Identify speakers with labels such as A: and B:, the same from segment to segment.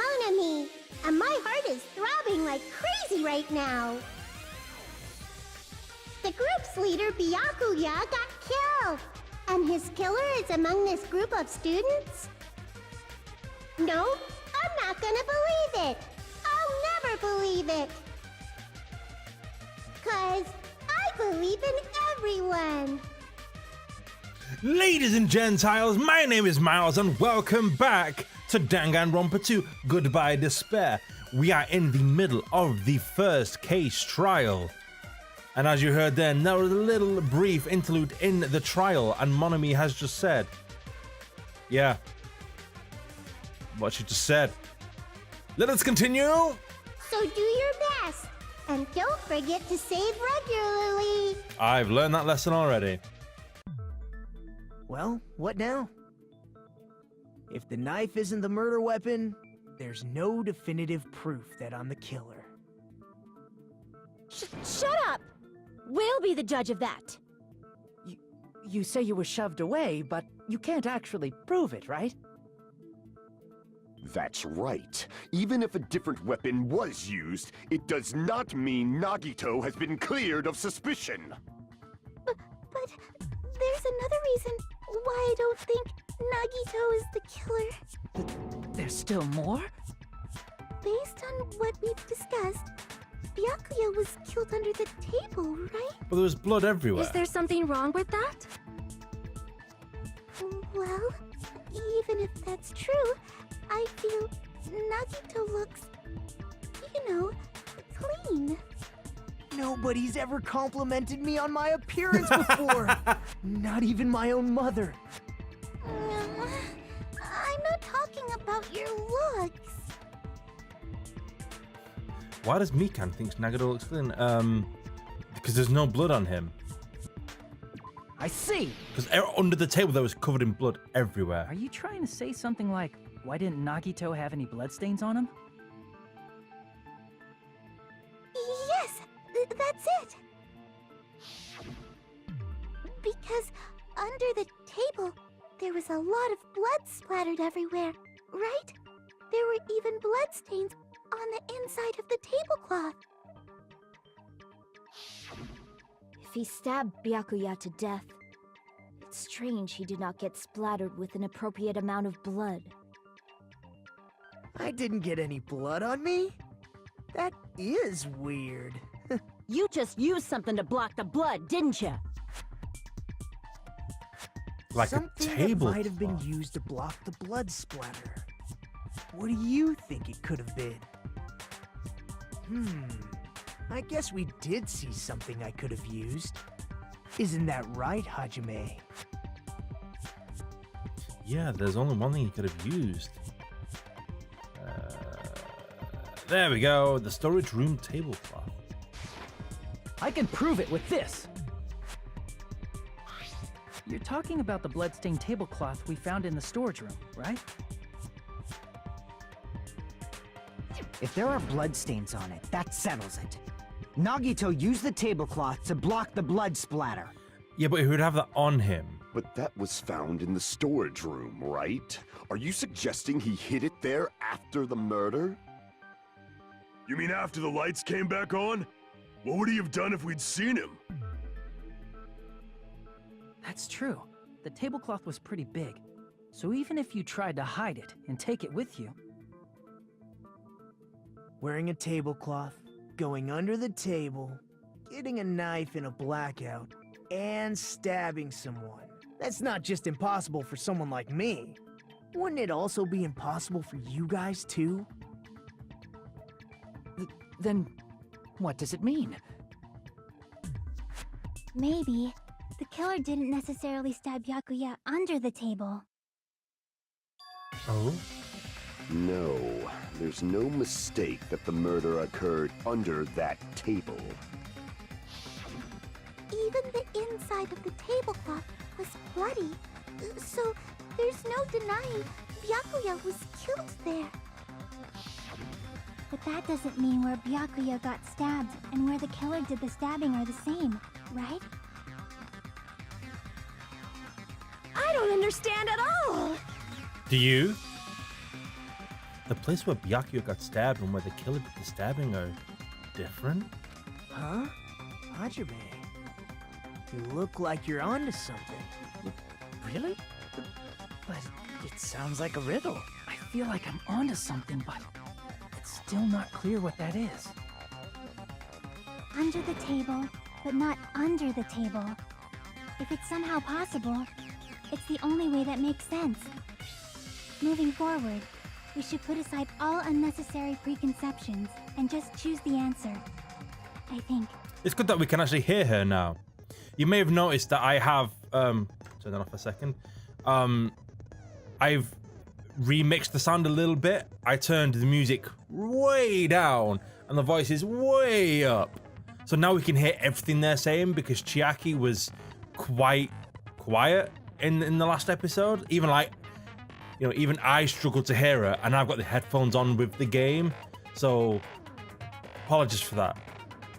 A: Monami, and my heart is throbbing like crazy right now. The group's leader, Byakuya, got killed, and his killer is among this group of students? No, I'm not gonna believe it. I'll never believe it. 'Cause I believe in everyone.
B: Ladies and Gentiles, my name is Miles and welcome back to Danganronpa 2 Goodbye Despair. We are in the middle of the first case trial. And as you heard then, there was a little brief interlude in the trial and Monami has just said, yeah, what she just said. Let us continue.
A: So do your best, and don't forget to save regularly.
B: I've learned that lesson already.
C: Well, what now? If the knife isn't the murder weapon, there's no definitive proof that I'm the killer.
D: Shut up! We'll be the judge of that.
E: You say you were shoved away, but you can't actually prove it, right?
F: That's right. Even if a different weapon was used, it does not mean Nagito has been cleared of suspicion.
A: But there's another reason why I don't think Nagito is the killer.
E: There's still more?
A: Based on what we've discussed, Byakuya was killed under the table, right?
B: But there was blood everywhere.
D: Is there something wrong with that?
A: Well, even if that's true, I feel Nagito looks, clean.
C: Nobody's ever complimented me on my appearance before. Not even my own mother.
A: I'm not talking about your looks.
B: Why does Mikan think Nagito looks clean? Because there's no blood on him.
E: I see!
B: Because under the table there was covered in blood everywhere.
E: Are you trying to say something like, why didn't Nagito have any bloodstains on him?
A: Yes, that's it. Because under the table, there was a lot of blood splattered everywhere, right? There were even bloodstains on the inside of the tablecloth.
D: If he stabbed Byakuya to death, it's strange he did not get splattered with an appropriate amount of blood.
C: I didn't get any blood on me? That is weird.
D: You just used something to block the blood, didn't you?
B: Like
C: Something
B: a
C: that
B: table.
C: might have been used to block the blood splatter. What do you think it could have been? I guess we did see something I could have used. Isn't that right, Hajime?
B: Yeah, there's only one thing he could have used. There we go, the storage room tablecloth.
E: I can prove it with this! You're talking about the bloodstained tablecloth we found in the storage room, right?
G: If there are bloodstains on it, that settles it. Nagito used the tablecloth to block the blood splatter.
B: Yeah, but he would have that on him.
F: But that was found in the storage room, right? Are you suggesting he hid it there after the murder?
H: You mean after the lights came back on? What would he have done if we'd seen him?
E: That's true. The tablecloth was pretty big, so even if you tried to hide it and take it with you...
C: Wearing a tablecloth, going under the table, getting a knife in a blackout, and stabbing someone. That's not just impossible for someone like me. Wouldn't it also be impossible for you guys too?
E: Then, what does it mean?
A: Maybe the killer didn't necessarily stab Byakuya under the table.
B: Oh?
F: No, there's no mistake that the murder occurred under that table.
A: Even the inside of the tablecloth was bloody, so there's no denying Byakuya was killed there. But that doesn't mean where Byakuya got stabbed and where the killer did the stabbing are the same, right?
D: I don't understand at all!
B: Do you? the place where Byakuya got stabbed and where the killer did the stabbing are different?
C: Huh? Hajime, you look like you're onto something.
E: Really? But it sounds like a riddle. I feel like I'm onto something, but it's still not clear what that is.
A: Under the table, but not under the table. If it's somehow possible, it's the only way that makes sense. Moving forward, we should put aside all unnecessary preconceptions and just choose the answer. I think.
B: It's good that we can actually hear her now. You may have noticed that I have turn that off a second. I've remixed the sound a little bit. I turned the music way down and the voice is way up. So now we can hear everything they're saying because Chiaki was quite quiet in the last episode. Even like, you know, even I struggled to hear her, and I've got the headphones on with the game. So apologies for that.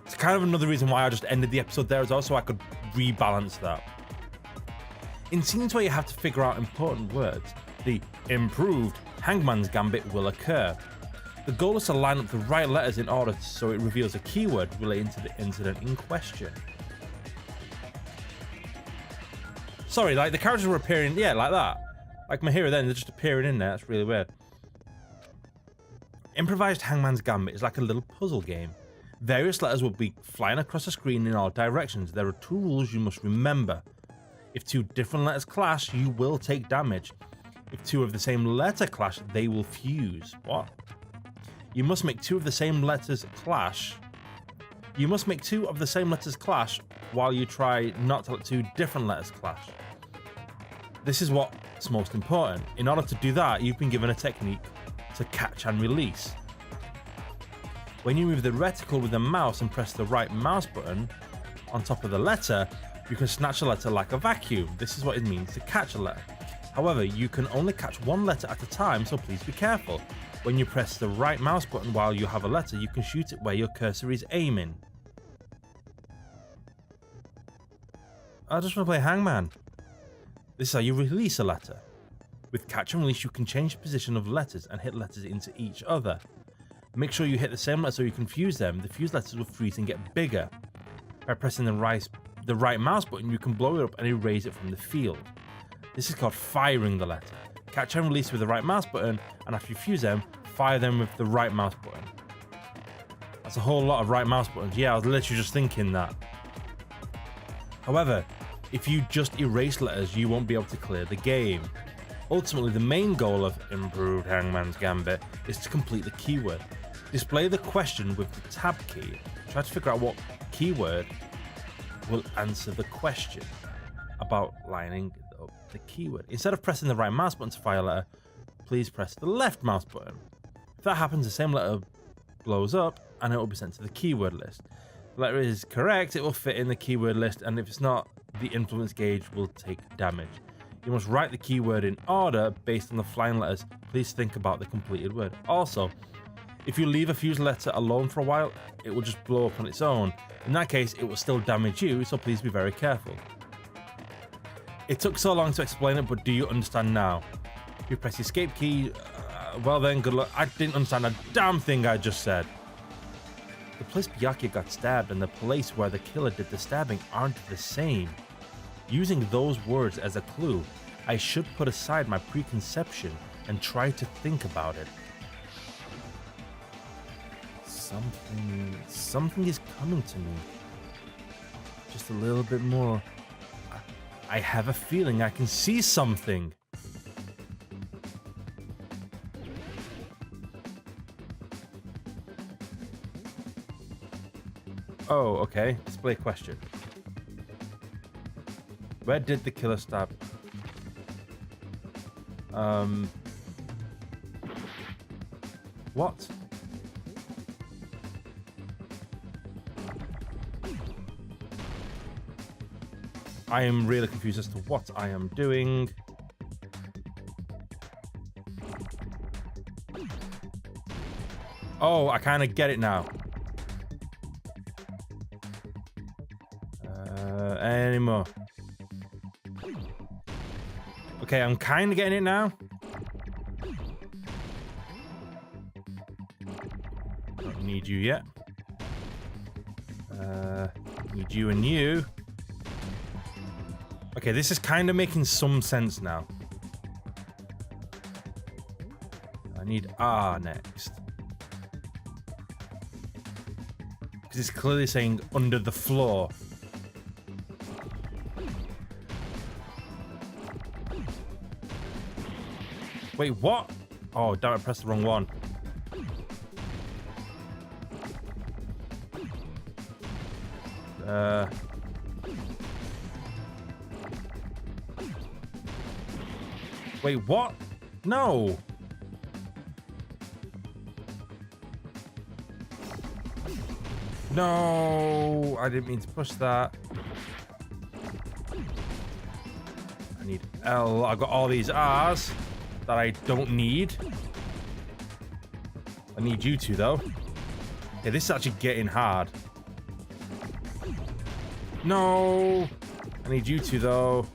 B: It's kind of another reason why I just ended the episode there as well, so I could rebalance that. In scenes where you have to figure out important words, the improved Hangman's Gambit will occur. The goal is to line up the right letters in order so it reveals a keyword relating to the incident in question. Sorry, like the characters were appearing, yeah, like that. Like my hero then, they're just appearing in there, that's really weird. Improvised Hangman's Gambit is like a little puzzle game. Various letters will be flying across the screen in all directions. There are 2 rules you must remember. If 2 different letters clash, you will take damage. If 2 of the same letter clash, they will fuse. What? You must make 2 of the same letters clash. You must make 2 of the same letters clash while you try not to let 2 different letters clash. This is what's most important. In order to do that, you've been given a technique to catch and release. When you move the reticle with the mouse and press the right mouse button on top of the letter, you can snatch a letter like a vacuum. This is what it means to catch a letter. However, you can only catch 1 letter at a time, so please be careful. When you press the right mouse button while you have a letter, you can shoot it where your cursor is aiming. I just want to play Hangman. This is how you release a letter. With catch and release, you can change the position of letters and hit letters into each other. Make sure you hit the same letter so you can fuse them. The fused letters will freeze and get bigger. By pressing the right mouse button, you can blow it up and erase it from the field. This is called firing the letter. Catch and release with the right mouse button, and after you fuse them, fire them with the right mouse button. That's a whole lot of right mouse buttons. Yeah, I was literally just thinking that. However, if you just erase letters, you won't be able to clear the game. Ultimately, the main goal of Improved Hangman's Gambit is to complete the keyword. Display the question with the tab key. Try to figure out what keyword will answer the question about lining up the keyword. Instead of pressing the right mouse button to fire a letter, please press the left mouse button. If that happens, the same letter blows up and it will be sent to the keyword list. If the letter is correct, it will fit in the keyword list, and if it's not, the influence gauge will take damage. You must write the keyword in order based on the flying letters. Please think about the completed word. Also, if you leave a fused letter alone for a while, it will just blow up on its own. In that case, it will still damage you, so please be very careful. It took so long to explain it, but do you understand now? If you press the escape key, well then, good luck. I didn't understand a damn thing I just said. The place Byakuya got stabbed and the place where the killer did the stabbing aren't the same. Using those words as a clue, I should put aside my preconception and try to think about it. Something is coming to me. Just a little bit more. I have a feeling I can see something. Oh, okay. Display question. Where did the killer stab? What? I am really confused as to what I am doing. Oh, I kind of get it now. Anymore. Okay, I'm kind of getting it now. Need you yet. Need you and you. Okay, this is kind of making some sense now. I need R next. Because it's clearly saying under the floor. Wait, what? Oh, damn, I pressed the wrong one. Wait, what? No. No, I didn't mean to push that. I need L. I got all these R's that I don't need. I need you two though. Okay, this is actually getting hard. No, I need you two though.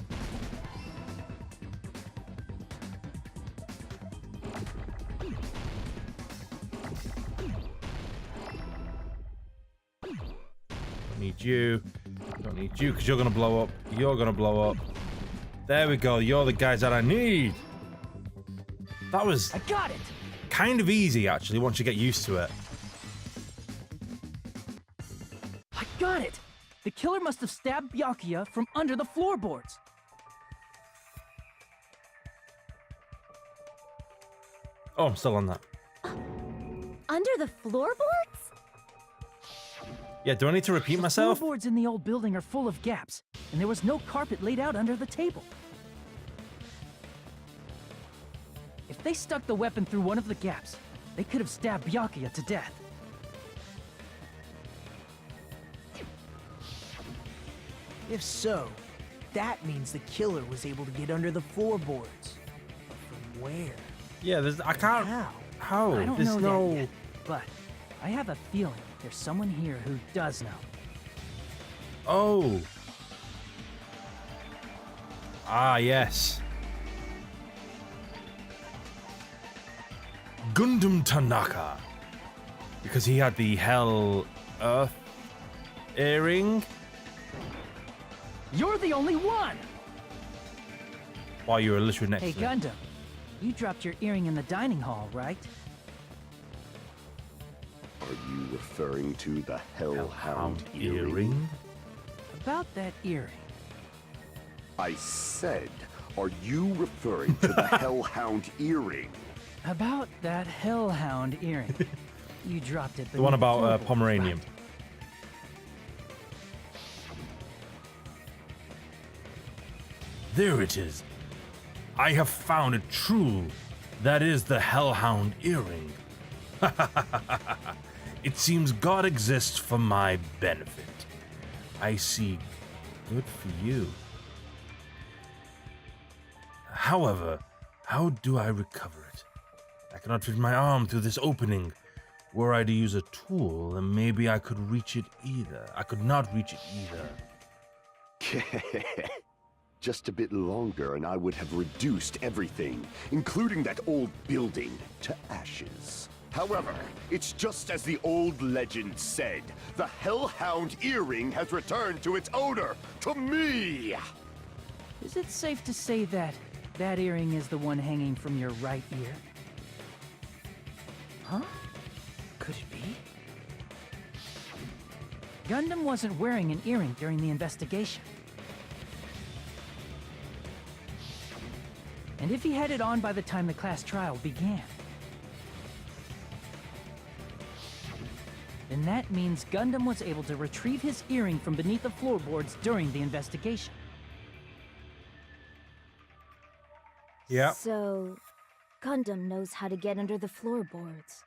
B: You don't need you because you're gonna blow up. You're gonna blow up. There we go. You're the guys that I need. That was
E: I got it.
B: Kind of easy actually once you get used to it.
E: I got it. The killer must have stabbed Byakuya from under the floorboards.
B: Oh, I'm still on that.
D: Under the floorboards?
B: Yeah, do I need to repeat myself?
E: The floorboards in the old building are full of gaps, and there was no carpet laid out under the table. If they stuck the weapon through one of the gaps, they could have stabbed Byakuya to death.
C: If so, that means the killer was able to get under the floorboards. But from where?
B: Yeah, I can't. How?
E: I don't
B: There's
E: know
B: no.
E: that yet, but I have a feeling there's someone here who does know.
B: Oh. Ah, yes. Gundam Tanaka. Because he had the Hell Earth earring.
E: You're the only one!
B: While you were literally next
E: Hey,
B: to me.
E: Gundam, you dropped your earring in the dining hall, right?
F: Are you referring to the Hellhound earring?
B: earring?
E: About that earring.
F: I said, are you referring to the Hellhound earring?
E: About that Hellhound earring. You dropped it.
B: The one
E: beneath
B: about
E: floorboards,
B: Pomeranian.
E: right?
B: There it is. I have found it true. That is the Hellhound earring. It seems God exists for my benefit. I see. Good for you. However, how do I recover it? I cannot fit my arm through this opening. Were I to use a tool, then maybe I could reach it either. I could not reach it either.
F: Just a bit longer and I would have reduced everything, including that old building, to ashes. However, it's just as the old legend said. The Hellhound earring has returned to its owner, to me!
E: Is it safe to say that that earring is the one hanging from your right ear? Huh? Could it be? Gundam wasn't wearing an earring during the investigation. And if he had it on by the time the class trial began, then that means Gundam was able to retrieve his earring from beneath the floorboards during the investigation.
B: Yeah.
D: So, Gundam knows how to get under the floorboards.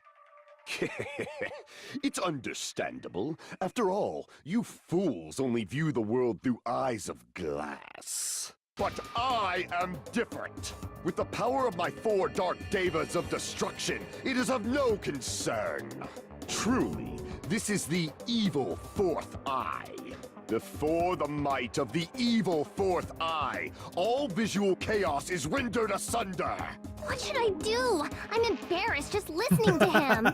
F: It's understandable. After all, you fools only view the world through eyes of glass. But I am different. With the power of my 4 Dark Devas of destruction, it is of no concern. Truly, this is the evil 4th eye. Before the might of the evil 4th eye, all visual chaos is rendered asunder.
A: What should I do? I'm embarrassed just listening to him.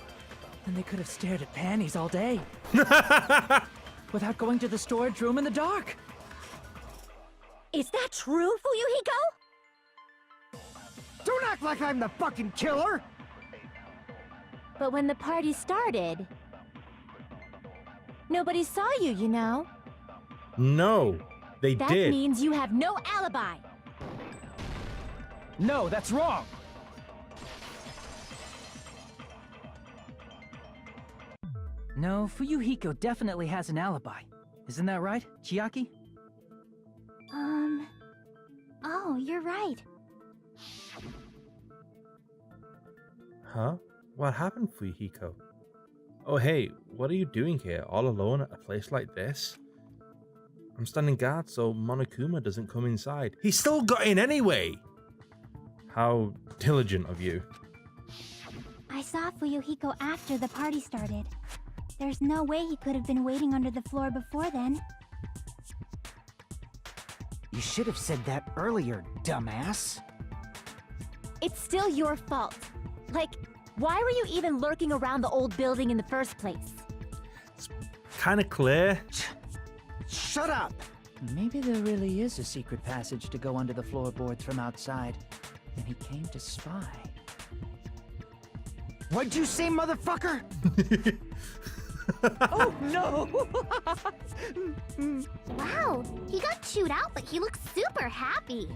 E: Then they could have stared at panties all day. Without going to the storage room in the dark.
I: Is that true, Fuyuhiko?
G: Don't act like I'm the fucking killer!
D: But when the party started, nobody saw you, you know?
B: No, they
D: That
B: did.
D: means you have no alibi.
E: No, that's wrong. No, Fuyuhiko definitely has an alibi. Isn't that right, Chiaki?
D: Oh, you're right.
B: Huh? What happened, Fuyuhiko? Oh hey, what are you doing here, all alone at a place like this? I'm standing guard so Monokuma doesn't come inside. He still got in anyway! How diligent of you.
A: I saw Fuyuhiko after the party started. There's no way he could have been waiting under the floor before then.
G: You should have said that earlier, dumbass.
D: It's still your fault. Like, why were you even lurking around the old building in the first place?
B: It's kind of clear.
G: Shut up!
E: Maybe there really is a secret passage to go under the floorboards from outside, and he came to spy.
G: What'd you say, motherfucker?
E: Oh no!
A: Wow, he got chewed out, but he looks super happy.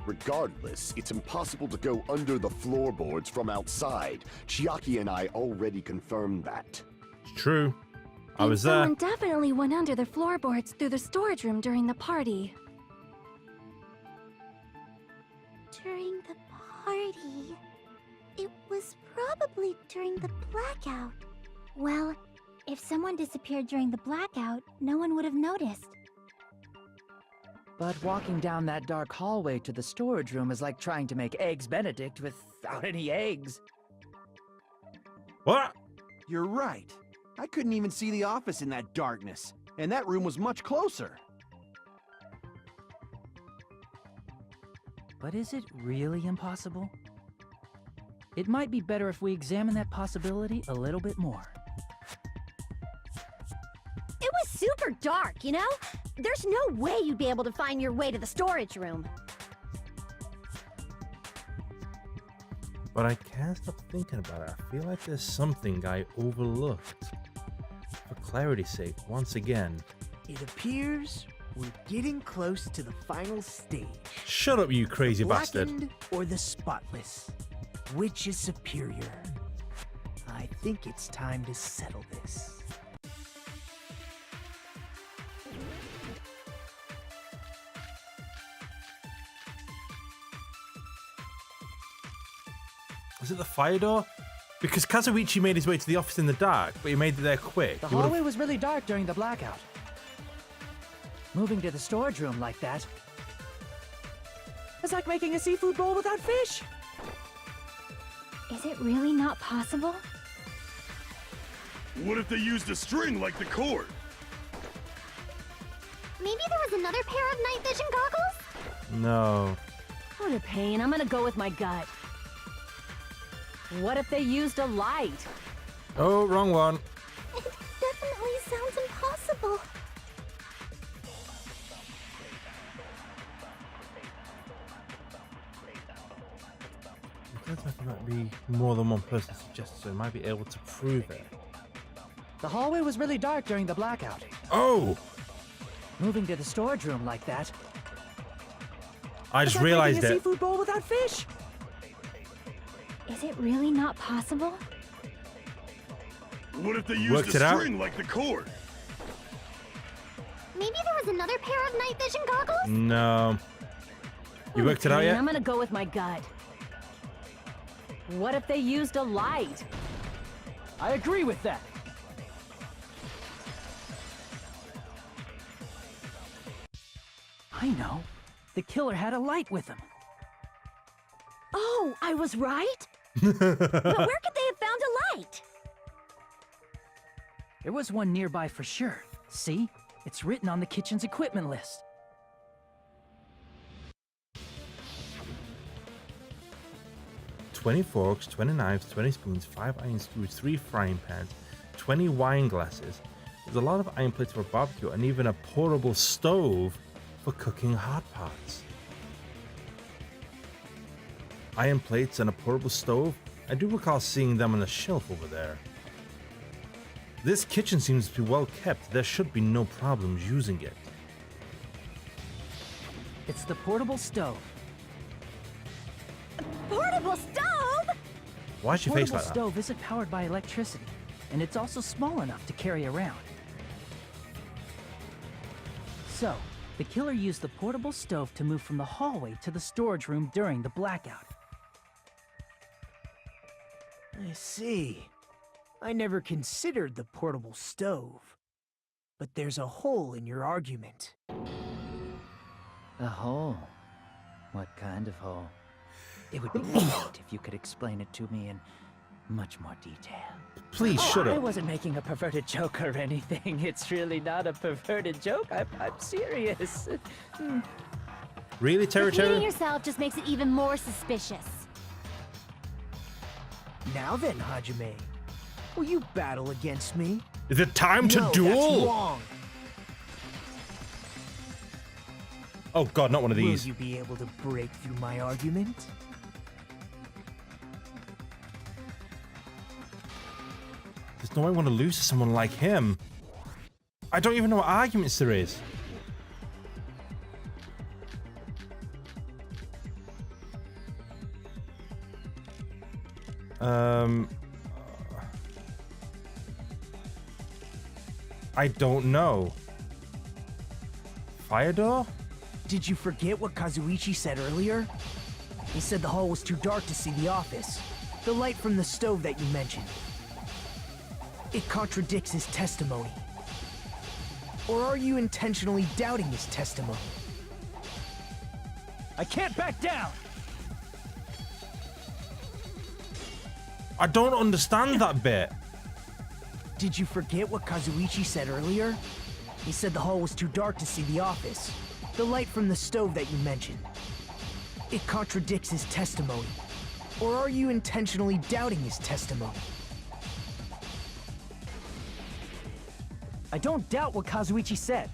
F: Regardless, it's impossible to go under the floorboards from outside. Chiaki and I already confirmed that.
B: It's true. I was there.
A: Someone definitely went under the floorboards through the storage room during the party. During the party? It was probably during the blackout. Well, if someone disappeared during the blackout, no one would have noticed.
E: But walking down that dark hallway to the storage room is like trying to make Eggs Benedict without any eggs.
B: What?
J: You're right. I couldn't even see the office in that darkness, and that room was much closer.
E: But is it really impossible? It might be better if we examine that possibility a little bit more.
I: It was super dark, you know? There's no way you'd be able to find your way to the storage room.
B: But I can't stop thinking about it. I feel like there's something I overlooked. For clarity's sake, once again.
C: It appears we're getting close to the final stage.
B: Shut up, you crazy bastard.
C: Blackened or the spotless? Which is superior? I think it's time to settle this.
B: Was it the fire door? Because Kazuichi made his way to the office in the dark, but he made it there quick.
E: The
B: He would've-
E: hallway was really dark during the blackout. Moving to the storage room like that is like making a seafood bowl without fish.
A: Is it really not possible?
H: What if they used a string like the cord?
A: Maybe there was another pair of night vision goggles?
B: No.
D: What a pain. I'm gonna go with my gut. What if they used a light?
B: Oh, wrong one.
A: It definitely sounds impossible.
B: It looks like there might be more than one person suggested, so I might be able to prove it.
E: The hallway was really dark during the blackout.
B: Oh!
E: Moving to the storage room like that
B: I
E: is
B: just
E: like
B: realized
E: making a
B: it.
E: seafood bowl without fish.
A: Is it really not possible?
H: What if they used
B: Worked
H: a
B: it out.
H: string like the cord?
A: Maybe there was another pair of night vision goggles?
B: No. You worked it out yet?
D: I'm gonna go with my gut. What if they used a light?
E: I agree with that. I know. The killer had a light with him.
I: Oh, I was right? But where could they have found a light?
E: There was one nearby for sure. See? It's written on the kitchen's equipment list.
B: 20 forks, 20 knives, 20 spoons, 5 iron skewers, 3 frying pans, 20 wine glasses. There's a lot of iron plates for a barbecue and even a portable stove for cooking hot pots. Iron plates and a portable stove? I do recall seeing them on the shelf over there. This kitchen seems to be well kept. There should be no problems using it.
E: It's the portable stove.
I: Portable stove?
B: Why is your face like that?
E: Portable stove isn't powered by electricity, and it's also small enough to carry around. So, the killer used the portable stove to move from the hallway to the storage room during the blackout.
C: I see. I never considered the portable stove. But there's a hole in your argument.
E: A hole? What kind of hole? It would be great if you could explain it to me in much more detail.
B: Please shut up.
E: I wasn't making a perverted joke or anything. It's really not a perverted joke. I'm serious.
B: Really,
A: Repeating
B: Terry?
A: yourself just makes it even more suspicious.
C: Now then, Hajime, will you battle against me?
B: Is it time to
C: No,
B: duel?
C: that's wrong.
B: Oh god, not one of these.
C: Will you be able to break through my argument?
B: There's no way I want to lose to someone like him. I don't even know what arguments there is. I don't know. Fire door?
C: Did you forget what Kazuichi said earlier? He said the hall was too dark to see the office. The light from the stove that you mentioned. It contradicts his testimony. Or are you intentionally doubting his testimony?
E: I can't back down!
B: I don't understand that bit.
C: Did you forget what Kazuichi said earlier? He said the hall was too dark to see the office. The light from the stove that you mentioned. It contradicts his testimony. Or are you intentionally doubting his testimony?
E: I don't doubt what Kazuichi said.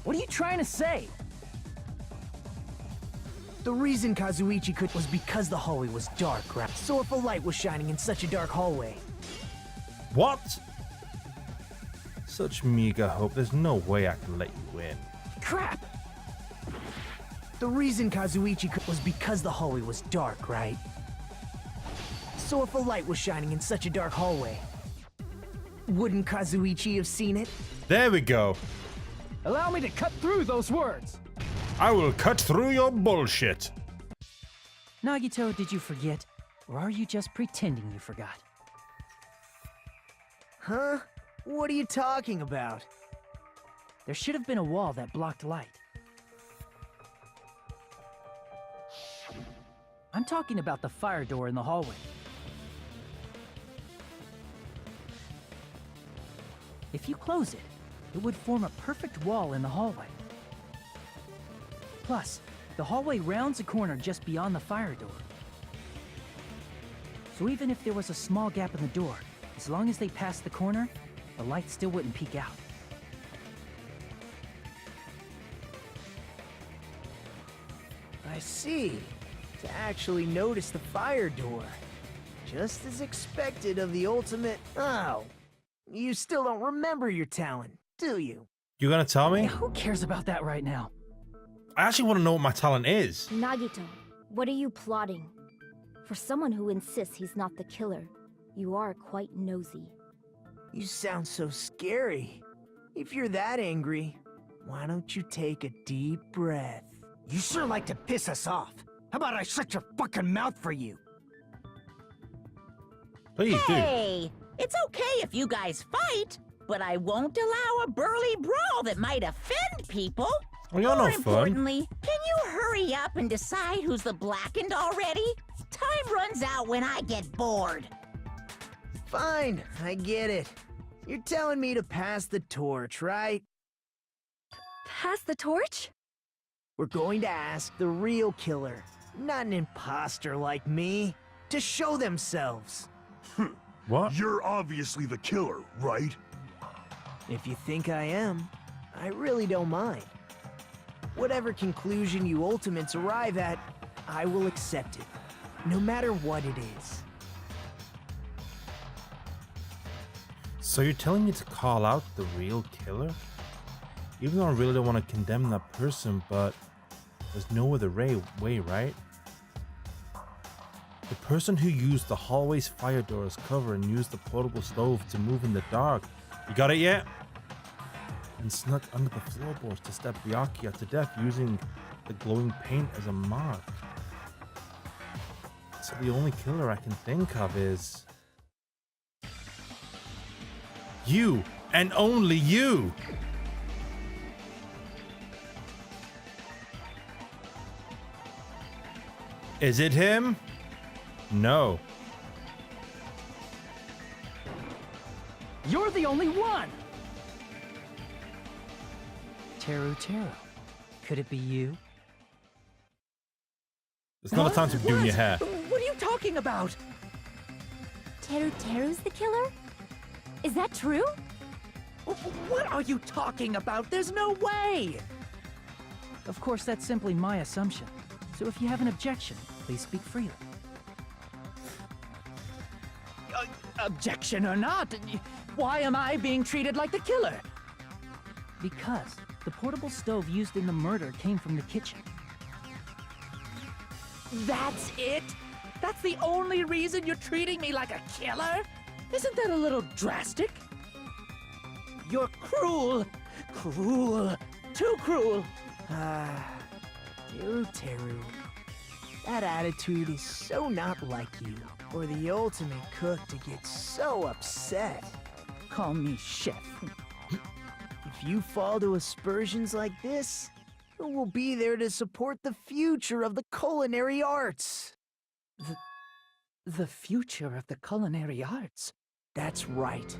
E: What are you trying to say?
C: The reason Kazuichi could was because the hallway was dark, right? So if a light was shining in such a dark hallway.
B: What? Such meager hope. There's no way I can let you win.
E: Crap!
C: The reason Kazuichi could was because the hallway was dark, right? So if a light was shining in such a dark hallway, wouldn't Kazuichi have seen it?
B: There we go.
E: Allow me to cut through those words!
B: I will cut through your bullshit.
E: Nagito, did you forget? Or are you just pretending you forgot?
C: Huh? What are you talking about?
E: There should have been a wall that blocked light. I'm talking about the fire door in the hallway. If you close it, it would form a perfect wall in the hallway. Plus, the hallway rounds a corner just beyond the fire door. So even if there was a small gap in the door, as long as they passed the corner, the light still wouldn't peek out.
C: I see. To actually notice the fire door. Just as expected of the ultimate... Oh. You still don't remember your talent, do you?
B: You're gonna tell me?
E: Who cares about that right now?
B: I actually want to know what my talent is.
D: Nagito, what are you plotting? For someone who insists he's not the killer, you are quite nosy.
C: You sound so scary. If you're that angry, why don't you take a deep breath?
G: You sure like to piss us off. How about I shut your fucking mouth for you?
B: Please do.
K: Hey, it's okay if you guys fight, but I won't allow a burly brawl that might offend people.
B: Well, you're
K: More
B: no fun.
K: importantly, can you hurry up and decide who's the blackened already? Time runs out when I get bored.
C: Fine, I get it. You're telling me to pass the torch, right?
I: Pass the torch?
C: We're going to ask the real killer, not an imposter like me, to show themselves.
B: What?
H: You're obviously the killer, right?
C: If you think I am, I really don't mind. Whatever conclusion you Ultimates arrive at, I will accept it, no matter what it is.
B: So you're telling me to call out the real killer? Even though I really don't want to condemn that person, but there's no other way, right? The person who used the hallway's fire door as cover and used the portable stove to move in the dark. You got it yet? And snuck under the floorboards to stab Byakuya to death using the glowing paint as a mark. So the only killer I can think of is you, and only you. Is it him? No.
E: You're the only one! Teru. Could it be you?
B: It's not a time to be doing your hair.
K: What are you talking about?
D: Teru's the killer? Is that true?
K: What are you talking about? There's no way!
E: Of course, that's simply my assumption. So if you have an objection, please speak freely.
K: Objection or not, why am I being treated like the killer?
E: Because the portable stove used in the murder came from the kitchen.
K: That's it? That's the only reason you're treating me like a killer? Isn't that a little drastic? You're cruel. Cruel. Too cruel.
C: Teru. That attitude is so not like you, or the ultimate cook to get so upset.
E: Call me chef.
C: If you fall to aspersions like this, who will be there to support the future of the culinary arts?
E: The future of the culinary arts?
C: That's right.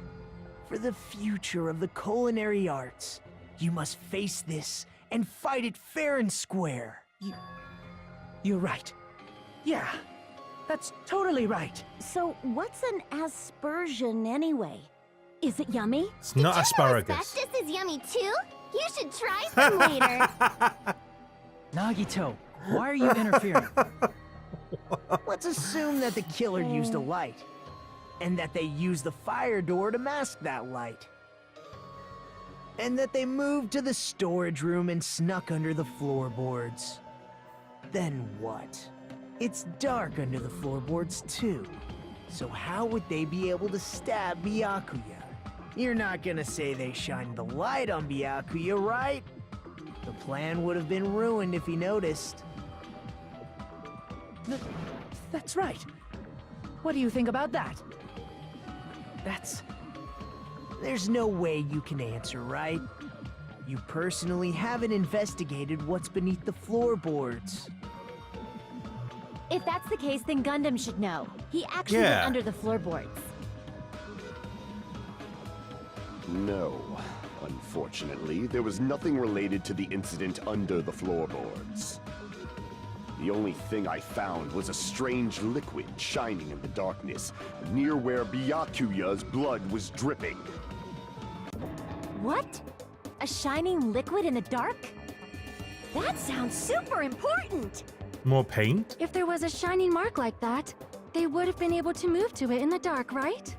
C: For the future of the culinary arts, you must face this and fight it fair and square.
K: You're right. Yeah, that's totally right.
D: So what's an aspersion anyway? Is it yummy?
B: It's not asparagus.
A: Asbestos is yummy too? You should try some later.
E: Nagito, why are you interfering?
C: Let's assume that the killer used a light, and that they used the fire door to mask that light. And that they moved to the storage room and snuck under the floorboards. Then what? It's dark under the floorboards too. So how would they be able to stab Byakuya? You're not gonna say they shined the light on Byakuya, right? The plan would have been ruined if he noticed.
K: That's right. What do you think about that?
C: There's no way you can answer, right? You personally haven't investigated what's beneath the floorboards.
D: If that's the case, then Gundam should know. He actually
B: Yeah.
D: went under the floorboards.
F: No. Unfortunately, there was nothing related to the incident under the floorboards. The only thing I found was a strange liquid shining in the darkness, near where Byakuya's blood was dripping.
D: What? A shining liquid in the dark?
I: That sounds super important!
B: More paint?
L: If there was a shining mark like that, they would have been able to move to it in the dark, right?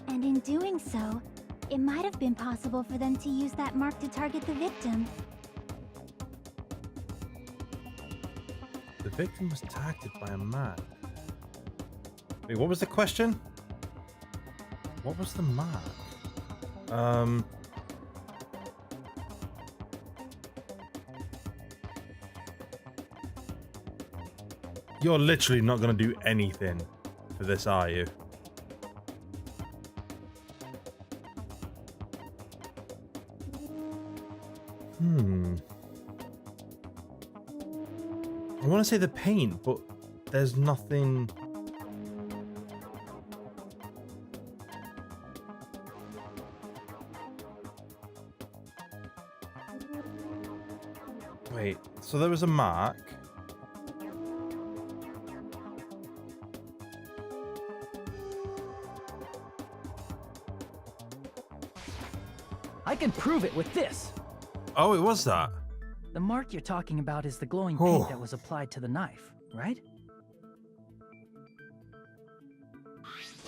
A: And in doing so, it might have been possible for them to use that mark to target the victim.
B: The victim was targeted by a mark. Wait, what was the question? What was the mark? You're literally not going to do anything for this, are you? I want to say the paint, but there's nothing. Wait, so there was a mark.
E: I can prove it with this.
B: Oh, it was that.
E: The mark you're talking about is the glowing
B: Oh.
E: paint that was applied to the knife, right?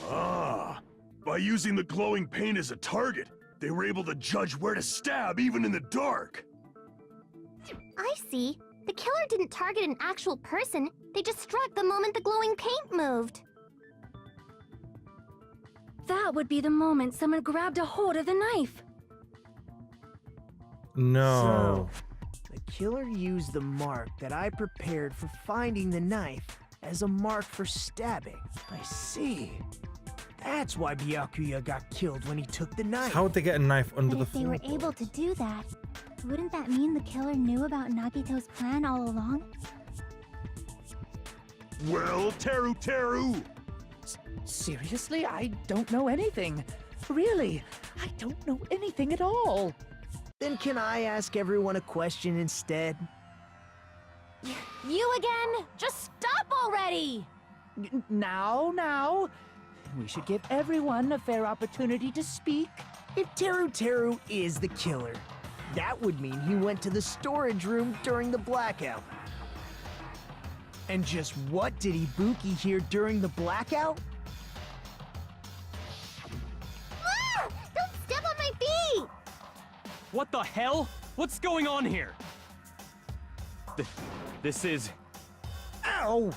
H: Ah, by using the glowing paint as a target, they were able to judge where to stab even in the dark.
A: I see. The killer didn't target an actual person. They just struck the moment the glowing paint moved.
L: That would be the moment someone grabbed a hold of the knife.
B: No.
C: So, the killer used the mark that I prepared for finding the knife as a mark for stabbing. I see. That's why Byakuya got killed when he took the knife.
B: How would they get a knife under
A: But
B: the
A: if they were
B: floor?
A: able to do that, wouldn't that mean the killer knew about Nagito's plan all along?
H: Well, Teru Teru!
K: Seriously? I don't know anything. Really, I don't know anything at all.
C: Then can I ask everyone a question instead?
I: You again? Just stop already!
K: Now. We should give everyone a fair opportunity to speak.
C: If Teru Teru is the killer, that would mean he went to the storage room during the blackout. And just what did Ibuki hear during the blackout?
A: Ah! Don't step on my feet!
M: What the hell? What's going on here? This is...
C: Ow!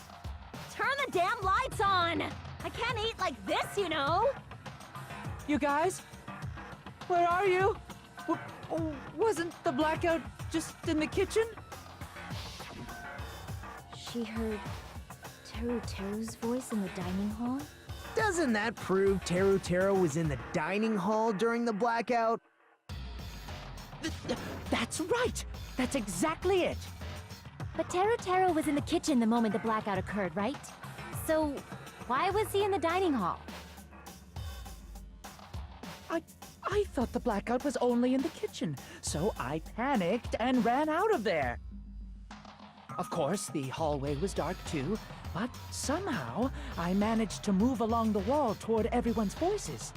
I: Turn the damn lights on! I can't eat like this, you know!
K: You guys? Where are you? Wasn't the blackout just in the kitchen?
D: She heard Teru's voice in the dining hall?
C: Doesn't that prove Teru Teru was in the dining hall during the blackout?
K: That's right! That's exactly it!
I: But Teru was in the kitchen the moment the blackout occurred, right? So, why was he in the dining hall?
K: I thought the blackout was only in the kitchen, so I panicked and ran out of there. Of course, the hallway was dark too, but somehow I managed to move along the wall toward everyone's voices.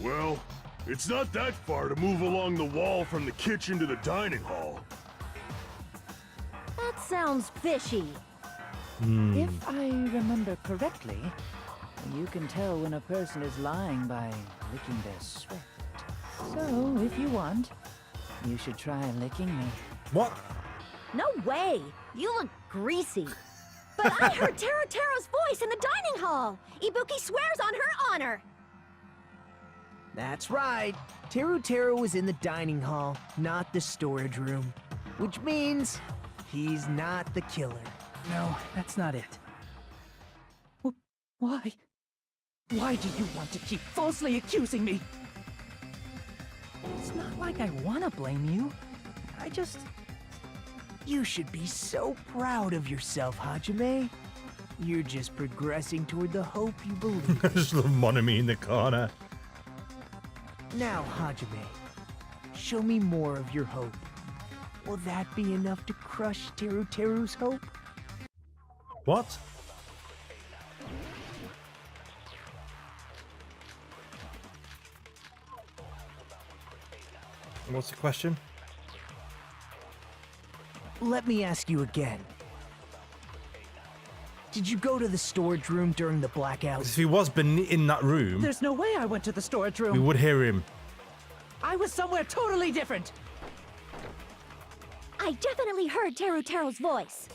H: Well, it's not that far to move along the wall from the kitchen to the dining hall.
I: That sounds fishy.
E: If I remember correctly, you can tell when a person is lying by licking their sweat. So, if you want, you should try licking me.
B: What?
I: No way! You look greasy. But I heard Teru's voice in the dining hall! Ibuki swears on her honor!
C: That's right. Teru Teru was in the dining hall, not the storage room. Which means he's not the killer.
E: No, that's not it.
K: Why? Why do you want to keep falsely accusing me?
E: It's not like I want to blame you. I just...
C: You should be so proud of yourself, Hajime. You're just progressing toward the hope you believe.
B: Just love Monami in the corner.
C: Now, Hajime, show me more of your hope. Will that be enough to crush Teru's hope?
B: What? What's the question?
C: Let me ask you again. Did you go to the storage room during the blackout?
B: If he was in that room,
K: There's no way I went to the storage room.
B: we would hear him.
K: I was somewhere totally different.
I: I definitely heard Teru's voice.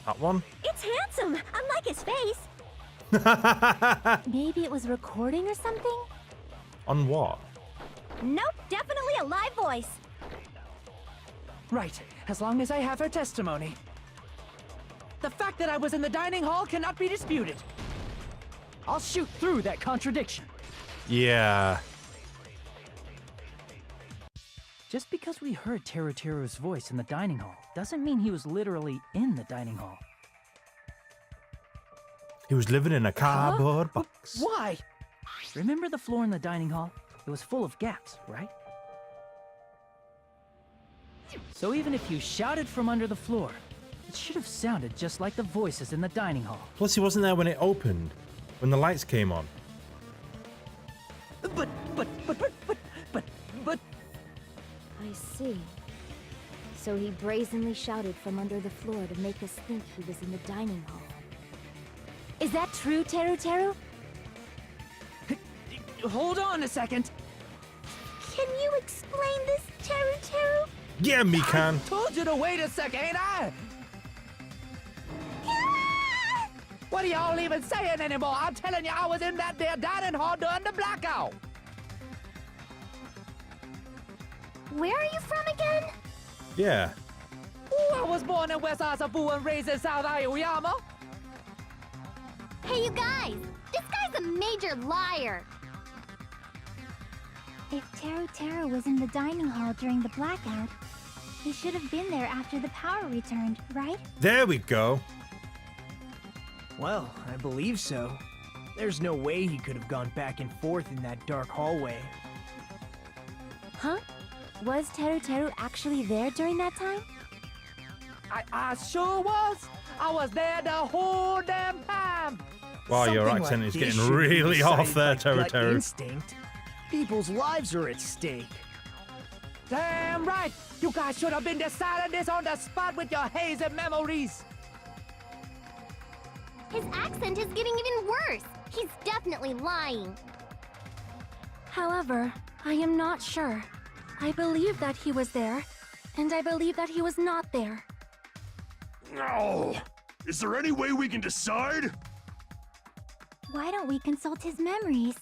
B: That one?
I: It's handsome, unlike his face. Maybe it was recording or something?
B: On what?
I: Nope, definitely a live voice.
K: Right, as long as I have her testimony. The fact that I was in the dining hall cannot be disputed. I'll shoot through that contradiction.
B: Yeah.
E: Just because we heard Teru's voice in the dining hall doesn't mean he was literally in the dining hall.
B: He was living in a cardboard box.
K: Why?
E: Remember the floor in the dining hall? It was full of gaps, right? So even if you shouted from under the floor, it should have sounded just like the voices in the dining hall.
B: Plus, he wasn't there when it opened, when the lights came on.
E: But...
D: I see. So he brazenly shouted from under the floor to make us think he was in the dining hall. Is that true, Teru Teru?
E: Hold on a second.
I: Can you explain this, Teru Teru?
B: Yeah, me can.
E: I told you to wait a second, ain't I? What are y'all even saying anymore? I'm telling you, I was in that there dining hall during the blackout.
I: Where are you from again?
B: Yeah.
E: Ooh, I was born in West Asabu and raised in South Aoyama.
I: Hey, you guys! This guy's a major liar!
A: If Teru Teru was in the dining hall during the blackout, he should have been there after the power returned, right?
B: There we go.
C: Well, I believe so. There's no way he could have gone back and forth in that dark hallway.
D: Huh? Was Teru Teru actually there during that time?
E: I sure was. I was there the whole damn time.
B: Wow, your
C: Something
B: accent
C: like
B: is
C: this
B: getting
C: should be
B: really off
C: decided
B: there,
C: by
B: Teru
C: gut
B: Teru.
C: instinct. People's lives are at stake.
E: Damn right. You guys should have been deciding this on the spot with your hazy memories.
I: His accent is getting even worse. He's definitely lying.
L: However, I am not sure. I believe that he was there, and I believe that he was not there.
H: No! Is there any way we can decide?
A: Why don't we consult his memories?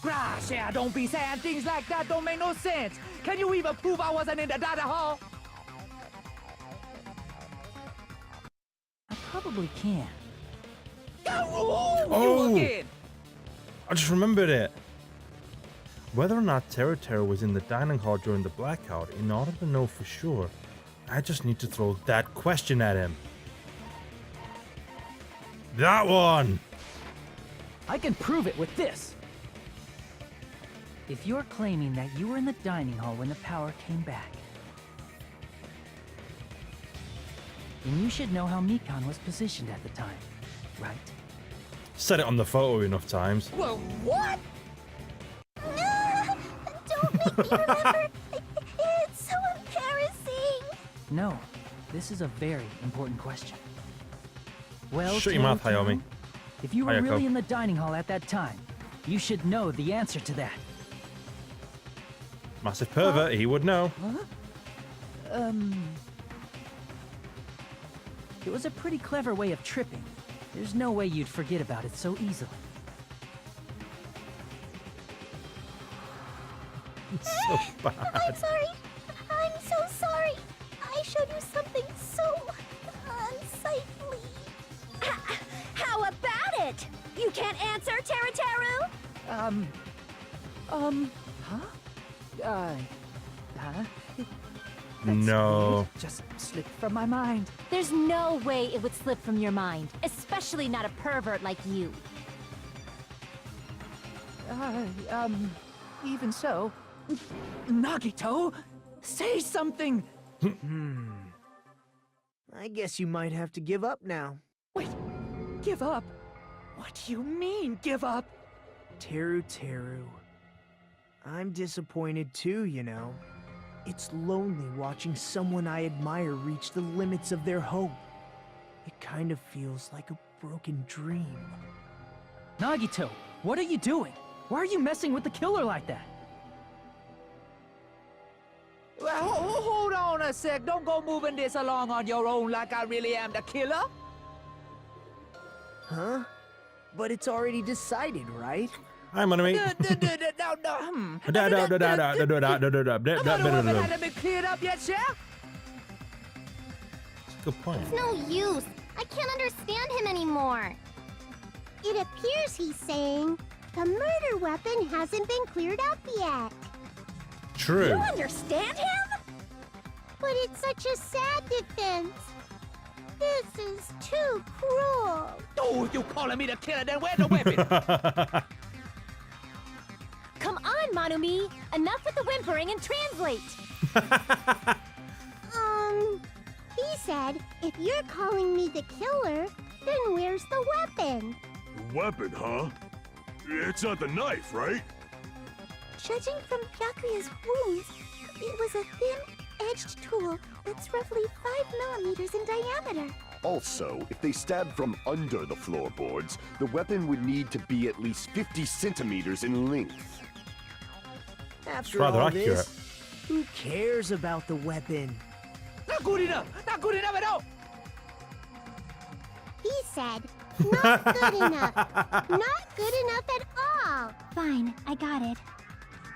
E: Gracia, don't be saying things like that. Don't make no sense. Can you even prove I wasn't in the dining hall? I probably can.
B: Oh!
E: You again.
B: I just remembered it. Whether or not Teru Teru was in the dining hall during the blackout, in order to know for sure, I just need to throw that question at him. That one!
E: I can prove it with this. If you're claiming that you were in the dining hall when the power came back, then you should know how Mikan was positioned at the time, right?
B: Said it on the photo enough times.
E: Well, what?
I: Don't make me remember. It's so embarrassing.
E: No, this is a very important question. Well,
B: Shut your mouth,
E: Teru Teru,
B: Hayomi.
E: if you were
B: Hayako.
E: really in the dining hall at that time, you should know the answer to that.
B: Massive pervert, he would know.
E: It was a pretty clever way of tripping. There's no way you'd forget about it so easily.
B: It's so bad.
I: I'm sorry. I'm so sorry. I showed you something so unsightly. How about it? You can't answer, Teru Teru?
B: No.
E: Just slipped from my mind.
I: There's no way it would slip from your mind, especially not a pervert like you.
E: Even so. Nagito, say something!
C: I guess you might have to give up now.
E: Wait, give up? What do you mean, give up?
C: Teru Teru. I'm disappointed too, you know. It's lonely watching someone I admire reach the limits of their hope. It kind of feels like a broken dream.
E: Nagito, what are you doing? Why are you messing with the killer like that? Well, hold on a sec. Don't go moving this along on your own like I really am the killer.
C: Huh? But it's already decided, right?
B: I'm gonna make.
E: Another woman hasn't been cleared up yet, Chef?
B: Good point.
I: It's no use. I can't understand him anymore.
A: It appears he's saying the murder weapon hasn't been cleared up yet.
B: True.
I: You understand him?
A: But it's such a sad defense. This is too cruel.
E: Oh, you calling me the killer, then where's the weapon?
I: Come on, Manumi.
D: enough with the whimpering and translate!
A: He said, if you're calling me the killer, then where's the weapon?
H: Weapon, huh? It's not the knife, right?
I: Judging from Byakuya's wounds, it was a thin-edged tool that's roughly 5 millimeters in diameter.
F: Also, if they stabbed from under the floorboards, the weapon would need to be at least 50 centimeters in length.
C: After
B: rather
C: all
B: accurate.
C: this, who cares about the weapon?
K: Not good enough! Not good enough at all!
A: He said, not good enough. Not good enough at all.
L: Fine, I got it.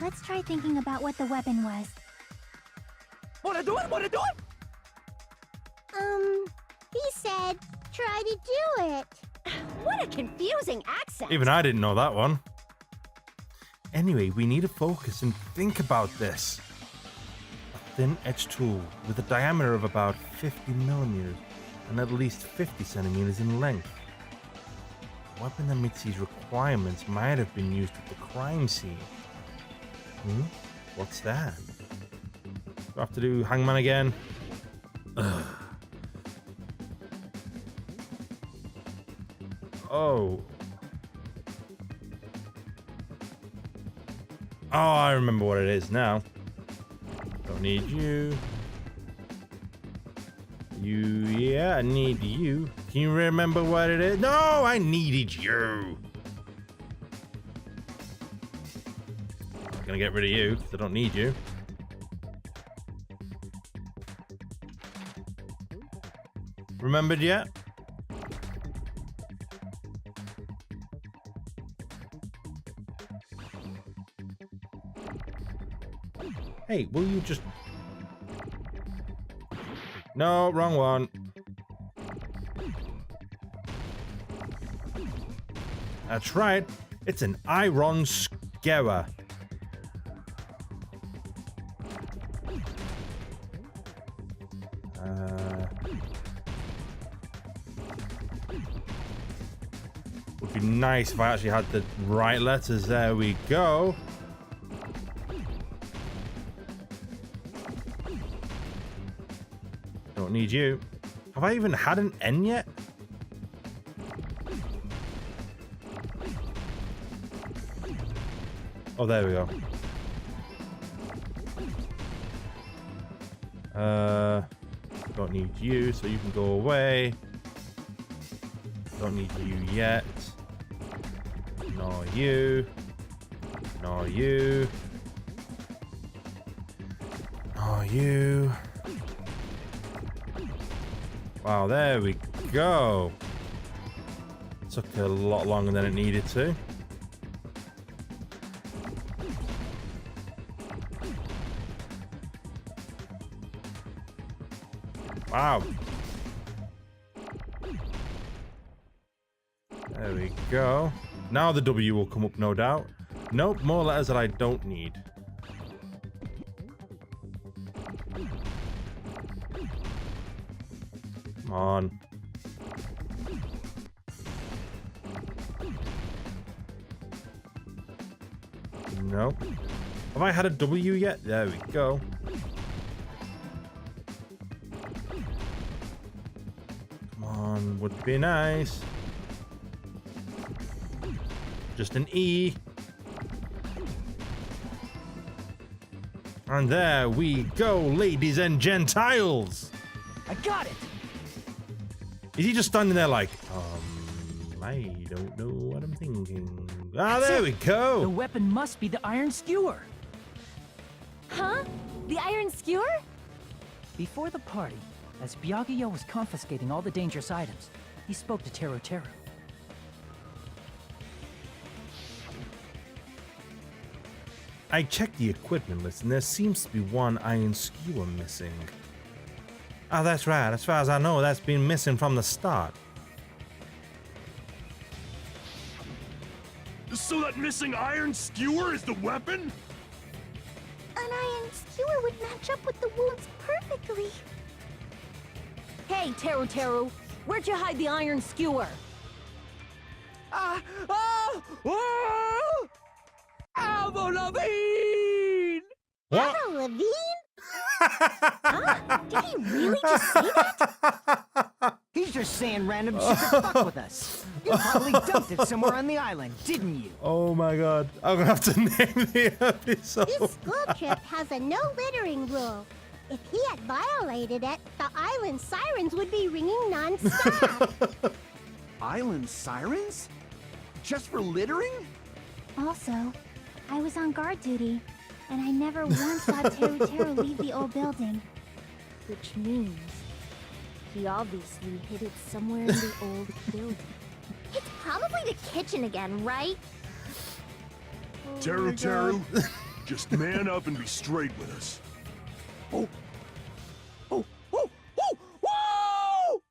L: Let's try thinking about what the weapon was.
K: Wanna do it? Wanna do it?
A: He said, try to do it.
I: What a confusing accent!
B: Even I didn't know that one. Anyway, we need to focus and think about this. A thin-edged tool with a diameter of about 50 millimeters and at least 50 centimeters in length. A weapon that meets these requirements might have been used at the crime scene. What's that? Do I have to do Hangman again? Ugh. Oh. Oh, I remember what it is now. Don't need you. Yeah, I need you. Can you remember what it is? No, I needed you. I'm gonna get rid of you because I don't need you. Remembered yet? Hey, will you just... No, wrong one. That's right. It's an iron skewer. Would be nice if I actually had the right letters. There we go. Don't need you. Have I even had an N yet? Oh, there we go. Don't need you, so you can go away. Don't need you yet. Nor you. Nor you. Nor you. Wow, there we go. Took a lot longer than it needed to. Wow. There we go. Now the W will come up, no doubt. Nope, more letters that I don't need. Come on. Nope. Have I had a W yet? There we go. Come on, would be nice. Just an E. And there we go, ladies and gentiles.
K: I got it!
B: Is he just standing there like, I don't know what I'm thinking. Ah, there we go.
K: The weapon must be the iron skewer.
D: Huh? The iron skewer?
E: Before the party, as Byakuya was confiscating all the dangerous items, he spoke to Teru Teru.
B: I checked the equipment list and there seems to be one iron skewer missing. Oh, that's right. As far as I know, that's been missing from the start.
H: So that missing iron skewer is the weapon?
I: An iron skewer would match up with the wounds perfectly.
D: Hey, Teru Teru, where'd you hide the iron skewer?
K: Lavigne!
B: What?
A: Avril Lavigne?
I: Did he really just say that?
G: He's just saying random shit to fuck with us. You probably dumped it somewhere on the island, didn't you?
B: Oh my god. I'm gonna have to name the episode.
A: This school trip has a no littering rule. If he had violated it, the island sirens would be ringing non-stop.
J: Island sirens? Just for littering?
L: Also, I was on guard duty, and I never once saw Teru leave the old building.
D: Which means he obviously hid it somewhere in the old building.
I: It's probably the kitchen again, right?
H: Teru, just man up and be straight with us.
J: Oh! Oh! Oh! Oh! Whoa!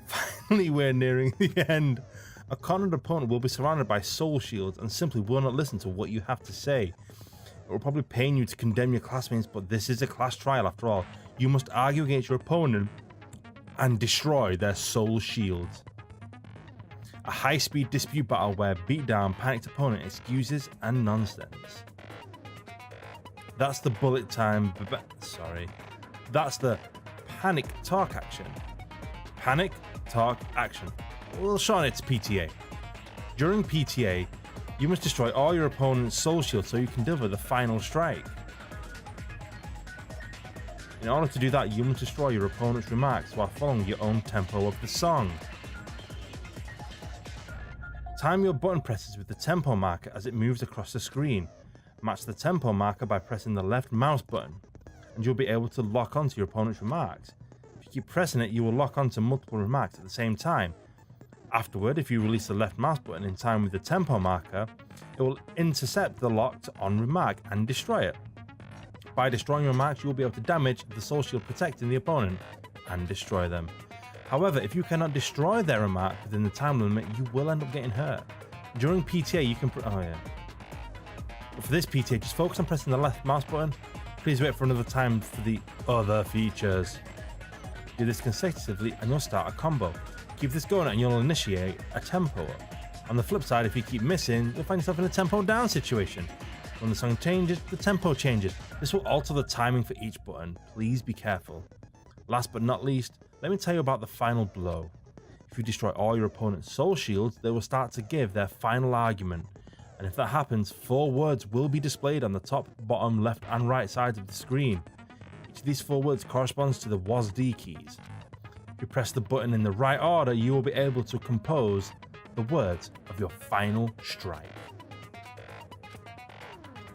B: Finally, we're nearing the end. A cornered opponent will be surrounded by soul shields and simply will not listen to what you have to say. It will probably pain you to condemn your classmates, but this is a class trial after all. You must argue against your opponent and destroy their soul shields. A high-speed dispute battle where beat down panicked opponent excuses and nonsense. That's the bullet time. That's the panic talk action. Panic talk action. Well, Sean, it's PTA. During PTA, you must destroy all your opponent's soul shields so you can deliver the final strike. In order to do that, you must destroy your opponent's remarks while following your own tempo of the song. Time your button presses with the tempo marker as it moves across the screen. Match the tempo marker by pressing the left mouse button, and you'll be able to lock onto your opponent's remarks. If you keep pressing it, you will lock onto multiple remarks at the same time. Afterward, if you release the left mouse button in time with the tempo marker, it will intercept the locked on remark and destroy it. By destroying remarks, you will be able to damage the soul shield protecting the opponent and destroy them. However, if you cannot destroy their remark within the time limit, you will end up getting hurt. During PTA, you can but for this PTA, just focus on pressing the left mouse button. Please wait for another time for the other features. Do this consecutively and you'll start a combo. Keep this going and you'll initiate a tempo up. On the flip side, if you keep missing, you'll find yourself in a tempo down situation. When the song changes, the tempo changes. This will alter the timing for each button. Please be careful. Last but not least, let me tell you about the final blow. If you destroy all your opponent's soul shields, they will start to give their final argument. And if that happens, 4 words will be displayed on the top, bottom, left and right sides of the screen. Each of these 4 words corresponds to the WASD keys. If you press the button in the right order, you will be able to compose the words of your final strike.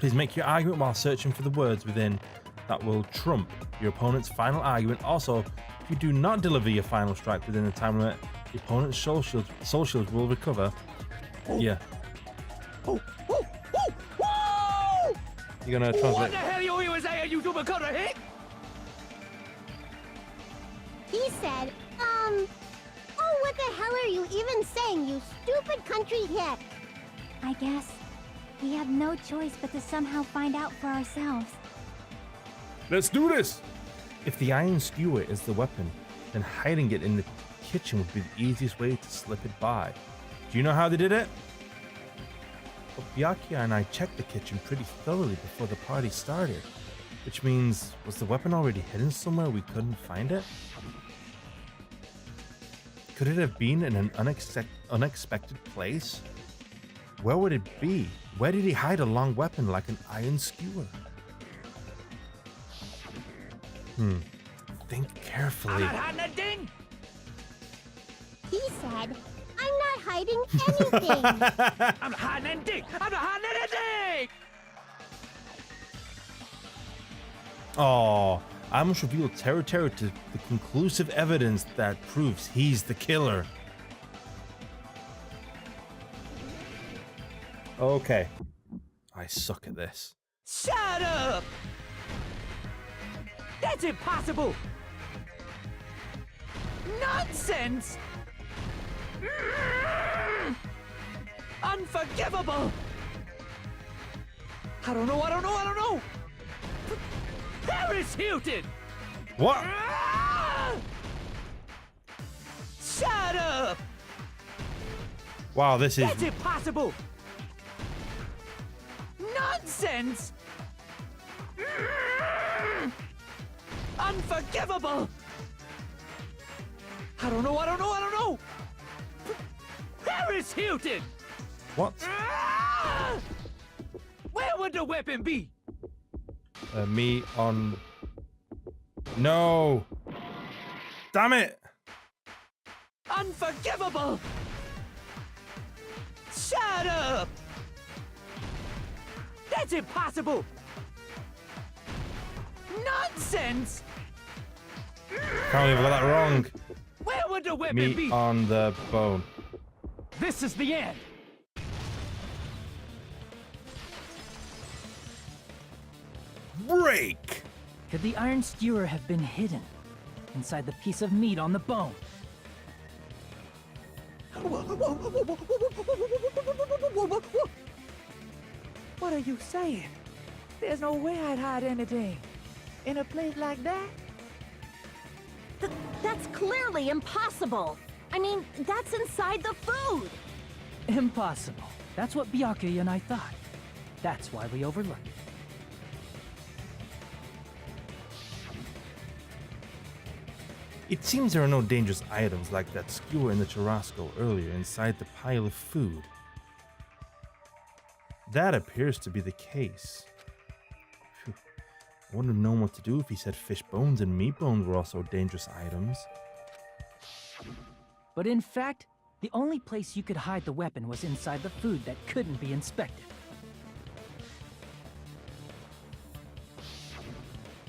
B: Please make your argument while searching for the words within that will trump your opponent's final argument. Also, if you do not deliver your final strike within the time limit, the opponent's soul shields will recover. Yeah.
K: Oh, oh, oh, whoa!
B: You're gonna translate.
K: What the hell you even saying, you super cutter, hey?
A: He said, oh, what the hell are you even saying, you stupid country hick?
L: I guess we have no choice but to somehow find out for ourselves.
B: Let's do this! If the iron skewer is the weapon, then hiding it in the kitchen would be the easiest way to slip it by. Do you know how they did it? Well, Byakuya and I checked the kitchen pretty thoroughly before the party started, which means, was the weapon already hidden somewhere we couldn't find it? Could it have been in an unexpected place? Where would it be? Where did he hide a long weapon like an iron skewer? Think carefully.
K: I'm not hiding a ding!
A: He said, I'm not hiding anything.
K: I'm not hiding anything! I'm not hiding anything!
B: Oh, I must reveal Teru to the conclusive evidence that proves he's the killer. Okay. I suck at this.
K: Shut up! That's impossible! Nonsense! Unforgivable! I don't know! Paris Hilton!
B: What?
K: Shut up!
B: Wow, this is...
K: That's impossible! Nonsense! Nonsense! Unforgivable! I don't know! Paris Hilton!
B: What?
K: Where would the weapon be?
B: Me on... No! Damn it!
K: Unforgivable! Shut up! That's impossible! Nonsense!
B: Can't believe I got that wrong.
K: Where would the weapon
B: Me
K: be?
B: on the bone.
K: This is the end!
B: Break!
E: Could the iron skewer have been hidden inside the piece of meat on the bone?
K: What are you saying? There's no way I'd hide anything in a place like that.
I: That's clearly impossible. I mean, that's inside the food.
E: Impossible. That's what Byakuya and I thought. That's why we overlooked it.
B: It seems there are no dangerous items like that skewer in the churrasco earlier inside the pile of food. That appears to be the case. Phew. I wouldn't have known what to do if he said fish bones and meat bones were also dangerous items.
E: But in fact, the only place you could hide the weapon was inside the food that couldn't be inspected.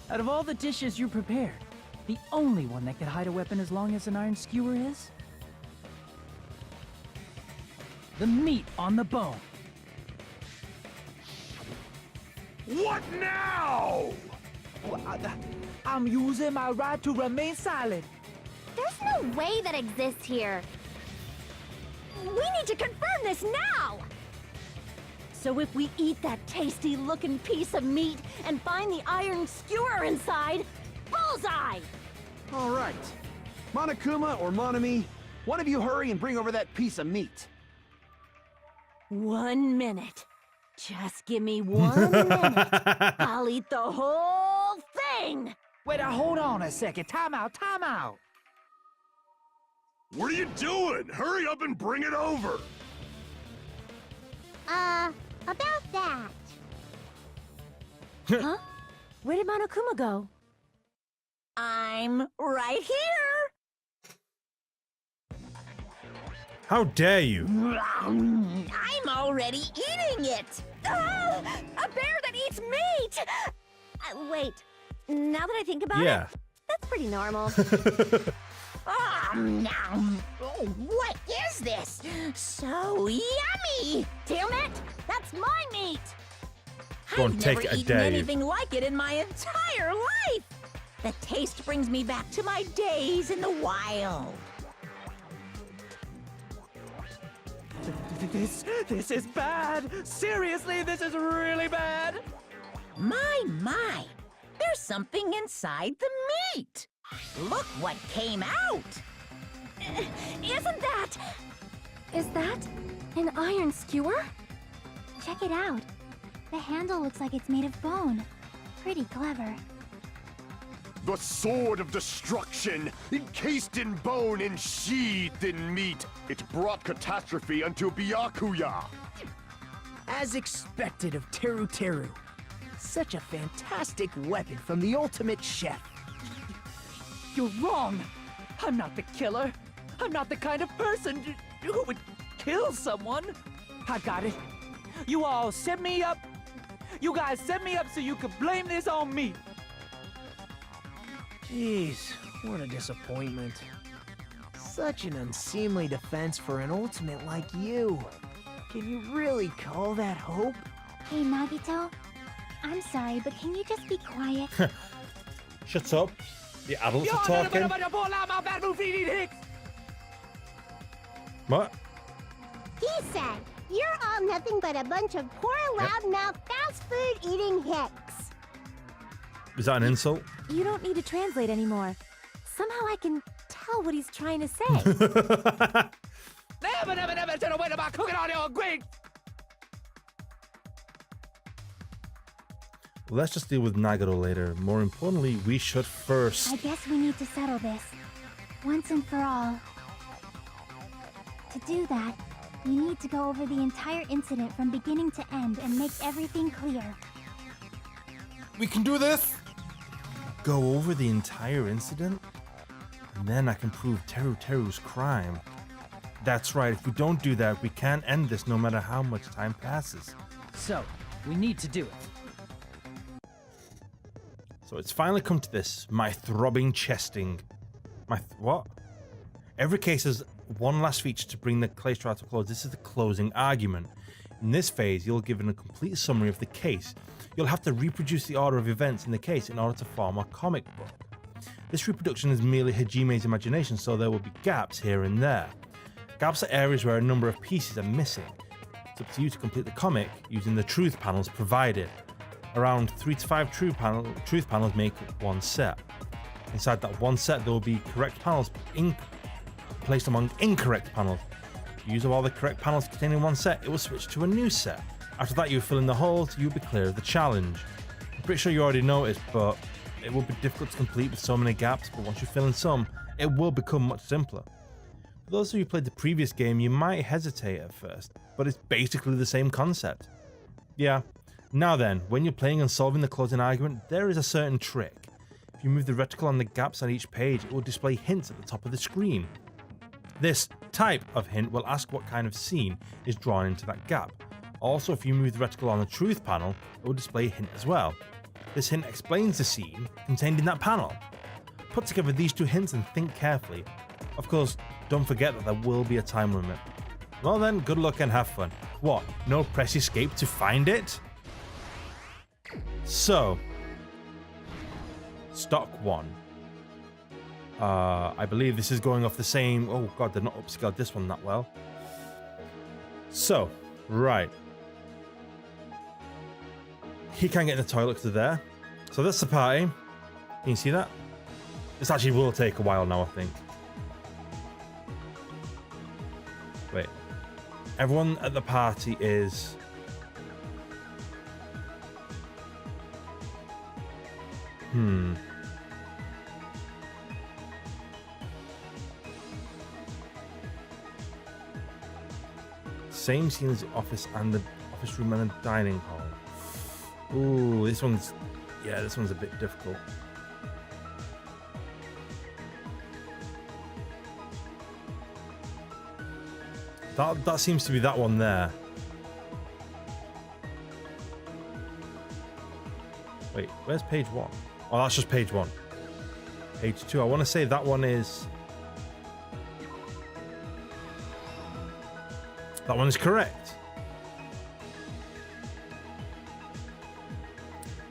E: Out of all the dishes you prepared, the only one that could hide a weapon as long as an iron skewer is? The meat on the bone.
H: What now?
K: I'm using my right to remain silent.
I: There's no way that exists here. We need to confirm this now! So if we eat that tasty-looking piece of meat and find the iron skewer inside, bullseye!
J: All right. Monokuma or Monami, one of you hurry and bring over that piece of meat.
I: 1 minute. Just give me 1 minute. I'll eat the whole thing!
K: Wait, hold on a second. Time out.
H: What are you doing? Hurry up and bring it over!
A: About that.
I: Huh? Where did Monokuma go? I'm right here!
B: How dare you?
I: I'm already eating it! Ah, a bear that eats meat! Wait, now that I think about it, that's pretty normal. What is this? So yummy! Damn it! That's my meat!
B: Go and
I: I've
B: take
I: never
B: it, I
I: eaten
B: dare you.
I: anything like it in my entire life! The taste brings me back to my days in the wild.
K: This is bad. Seriously, this is really bad.
I: My. There's something inside the meat. Look what came out. Isn't that...
L: Is that an iron skewer? Check it out. The handle looks like it's made of bone. Pretty clever.
F: The sword of destruction, encased in bone and sheathed in meat. It brought catastrophe unto Byakuya.
C: As expected of Teru. Such a fantastic weapon from the ultimate chef.
K: You're wrong. I'm not the killer. I'm not the kind of person who would kill someone. I got it. You all set me up. You guys set me up so you could blame this on me.
C: Jeez, what a disappointment. Such an unseemly defense for an ultimate like you. Can you really call that hope?
L: Hey, Nagito. I'm sorry, but can you just be quiet?
B: Shut up. The adults are talking. What?
A: He said, you're all nothing but a bunch of poor, loudmouth, fast food eating hicks.
B: Is that an insult?
D: You don't need to translate anymore. Somehow I can tell what he's trying to say.
K: Never should have waited about cooking on your green.
B: Let's just deal with Nagaro later. More importantly, we should first...
L: I guess we need to settle this. Once and for all. To do that, we need to go over the entire incident from beginning to end and make everything clear.
B: We can do this! Go over the entire incident? And then I can prove Teru's crime. That's right, if we don't do that, we can't end this no matter how much time passes.
E: So, we need to do it.
B: So it's finally come to this, my throbbing chesting. What? Every case has one last feature to bring the case trial to a close. This is the closing argument. In this phase, you'll given a complete summary of the case. You'll have to reproduce the order of events in the case in order to form a comic book. This reproduction is merely Hajime's imagination, so there will be gaps here and there. Gaps are areas where a number of pieces are missing. It's up to you to complete the comic using the truth panels provided. Around 3 to 5 truth panels make one set. Inside that one set, there will be correct panels placed among incorrect panels. If you use all the correct panels containing one set, it will switch to a new set. After that, you fill in the holes, you'll be clear of the challenge. I'm pretty sure you already noticed, but it will be difficult to complete with so many gaps, but once you fill in some, it will become much simpler. For those of you who played the previous game, you might hesitate at first, but it's basically the same concept. Yeah. Now then, when you're playing and solving the closing argument, there is a certain trick. If you move the reticle on the gaps on each page, it will display hints at the top of the screen. This type of hint will ask what kind of scene is drawn into that gap. Also, if you move the reticle on the truth panel, it will display a hint as well. This hint explains the scene contained in that panel. Put together these two hints and think carefully. Of course, don't forget that there will be a time limit. Well then, good luck and have fun. What, no press escape to find it? So, stock 1. I believe this is going off the same... Oh god, they're not upscaled this one that well. So, right. He can't get in the toilet because they're there. So that's the party. Can you see that? This actually will take a while now, I think. Wait. Everyone at the party is... Same scene as the office and the office room and the dining hall. Ooh, this one's... Yeah, this one's a bit difficult. That seems to be that one there. Wait, where's page 1? Oh, that's just page 1. Page 2. I want to say that one is... That one is correct.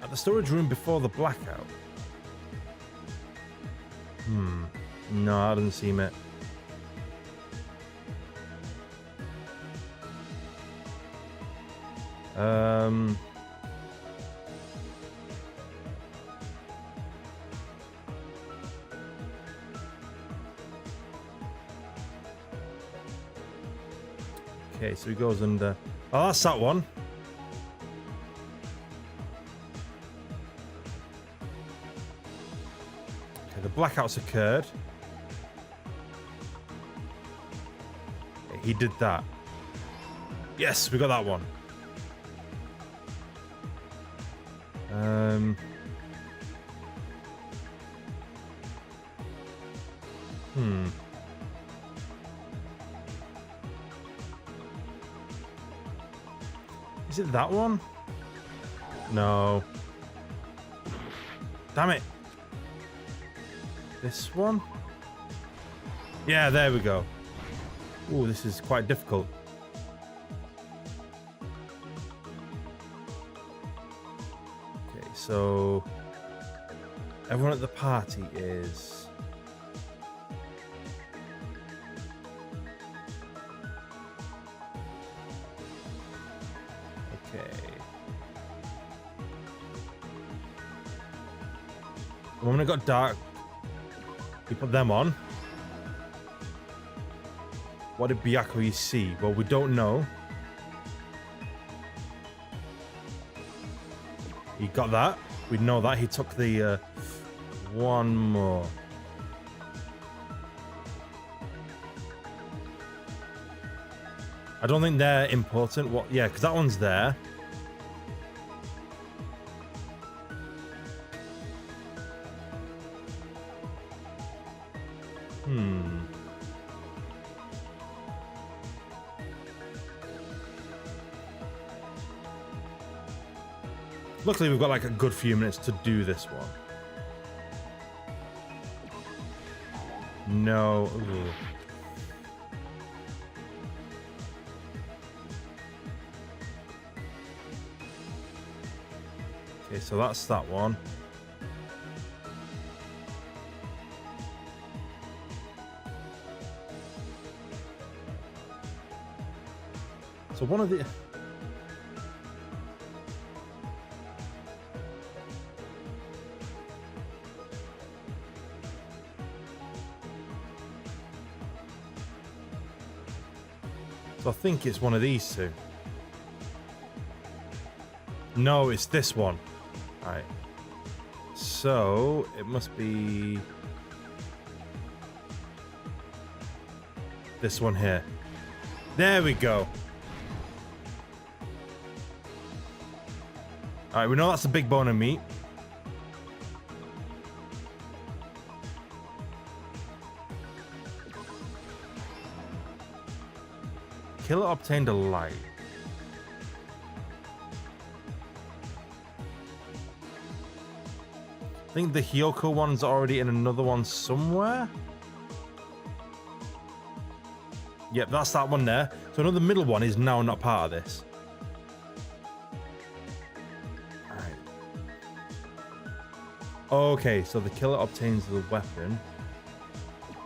B: At the storage room before the blackout. No, that doesn't seem it. Okay, so he goes under... Oh, that's that one. Okay, the blackouts occurred. Okay, he did that. Yes, we got that one. Is it that one? No. Damn it. This one? Yeah, there we go. Ooh, this is quite difficult. Okay, so everyone at the party is... The moment it got dark, we put them on. What did Byakuya see? Well, we don't know. He got that. We know that. He took the one more. I don't think they're important. What? Yeah, because that one's there. Luckily, we've got like a good few minutes to do this one. No. Ugh. Okay, so that's that one. So one of the... So I think it's one of these two. No, it's this one. Right. So it must be this one here. There we go. Alright, we know that's a big bone of meat. Killer obtained a light. I think the Hyoko one's already in another one somewhere. Yep, that's that one there. So another middle one is now not part of this. Alright. Okay, so the killer obtains the weapon.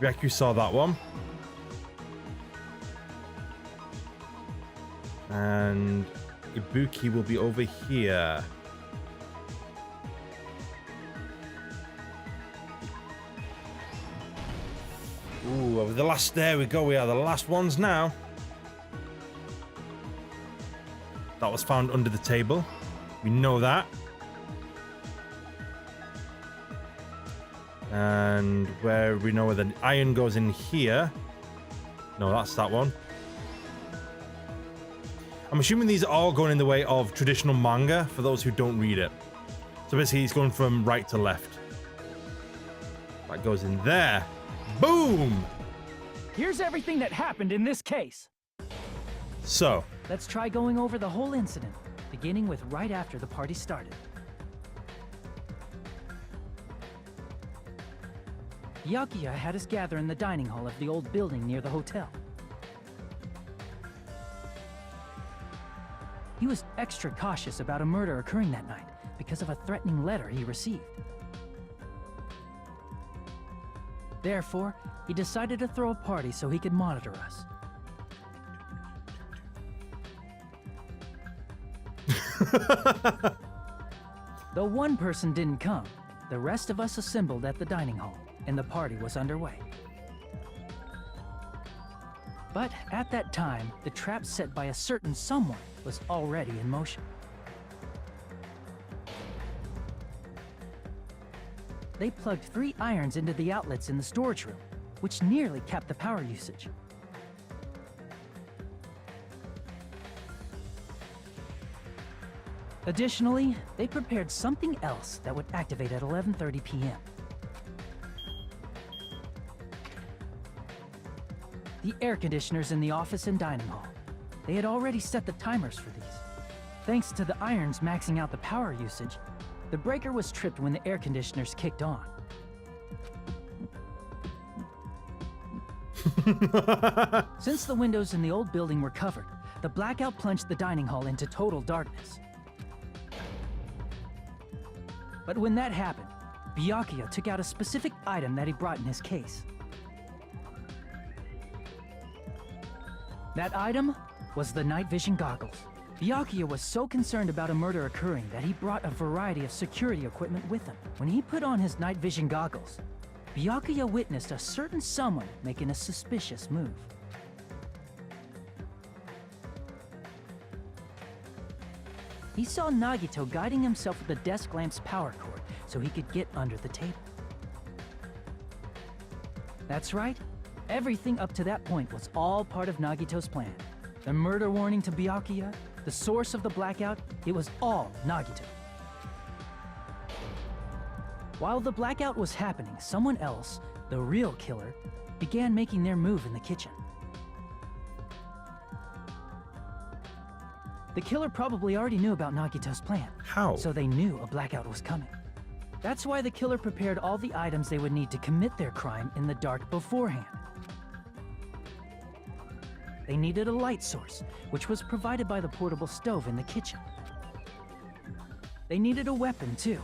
B: Ryaku saw that one. And Ibuki will be over here. Ooh, over the last, there we go, we are the last ones now. That was found under the table. We know that. And where we know where the iron goes in here. No, that's that one. I'm assuming these are all going in the way of traditional manga for those who don't read it. So basically it's going from right to left. That goes in there. Boom!
E: Here's everything that happened in this case.
B: So.
E: Let's try going over the whole incident, beginning with right after the party started. Byakuya had us gather in the dining hall of the old building near the hotel. He was extra cautious about a murder occurring that night because of a threatening letter he received. Therefore, he decided to throw a party so he could monitor us. Though one person didn't come, the rest of us assembled at the dining hall, and the party was underway. But at that time, the trap set by a certain someone was already in motion. They plugged 3 irons into the outlets in the storage room, which nearly capped the power usage. Additionally, they prepared something else that would activate at 11:30 p.m. The air conditioners in the office and dining hall. They had already set the timers for these. Thanks to the irons maxing out the power usage, the breaker was tripped when the air conditioners kicked on. Since the windows in the old building were covered, the blackout plunged the dining hall into total darkness. But when that happened, Byakuya took out a specific item that he brought in his case. That item was the night vision goggles. Byakuya was so concerned about a murder occurring that he brought a variety of security equipment with him. When he put on his night vision goggles, Byakuya witnessed a certain someone making a suspicious move. he saw Nagito guiding himself with the desk lamp's power cord so he could get under the table. That's right. Everything up to that point was all part of Nagito's plan. The murder warning to Byakuya, the source of the blackout, it was all Nagito. While the blackout was happening, someone else, the real killer, began making their move in the kitchen. The killer probably already knew about Nagito's plan.
B: How?
E: So they knew a blackout was coming. That's why the killer prepared all the items they would need to commit their crime in the dark beforehand. They needed a light source, which was provided by the portable stove in the kitchen. They needed a weapon, too.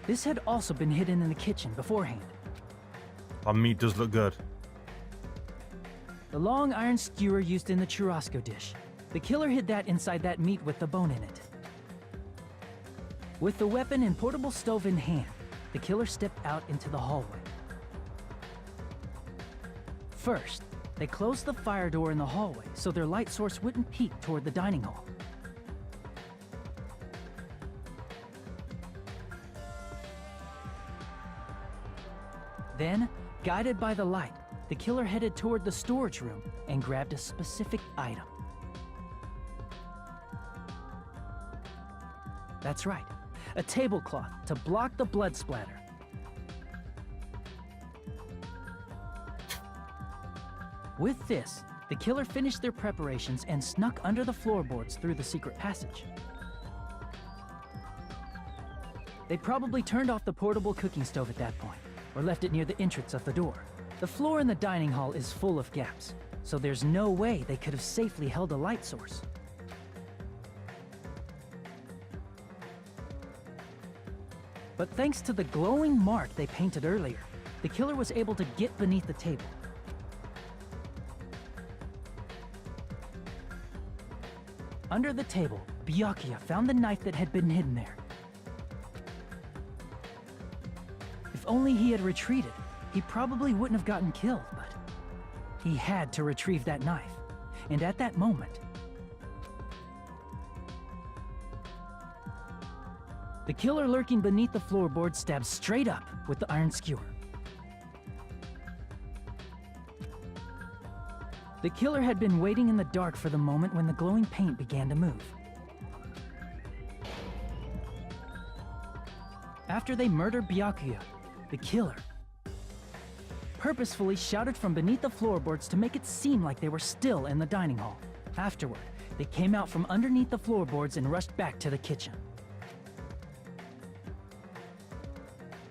E: This had also been hidden in the kitchen beforehand.
B: That meat does look good.
E: The long iron skewer used in the churrasco dish. The killer hid that inside that meat with the bone in it. With the weapon and portable stove in hand, the killer stepped out into the hallway. First, they closed the fire door in the hallway so their light source wouldn't peek toward the dining hall. Then, guided by the light, the killer headed toward the storage room and grabbed a specific item. That's right, a tablecloth to block the blood splatter. With this, the killer finished their preparations and snuck under the floorboards through the secret passage. They probably turned off the portable cooking stove at that point, or left it near the entrance of the door. The floor in the dining hall is full of gaps, so there's no way they could have safely held a light source. But thanks to the glowing mark they painted earlier, the killer was able to get beneath the table. Under the table, Byakuya found the knife that had been hidden there. If only he had retreated, he probably wouldn't have gotten killed, but he had to retrieve that knife. And at that moment, the killer lurking beneath the floorboard stabbed straight up with the iron skewer. The killer had been waiting in the dark for the moment when the glowing paint began to move. After they murdered Byakuya, the killer purposefully shouted from beneath the floorboards to make it seem like they were still in the dining hall. Afterward, they came out from underneath the floorboards and rushed back to the kitchen.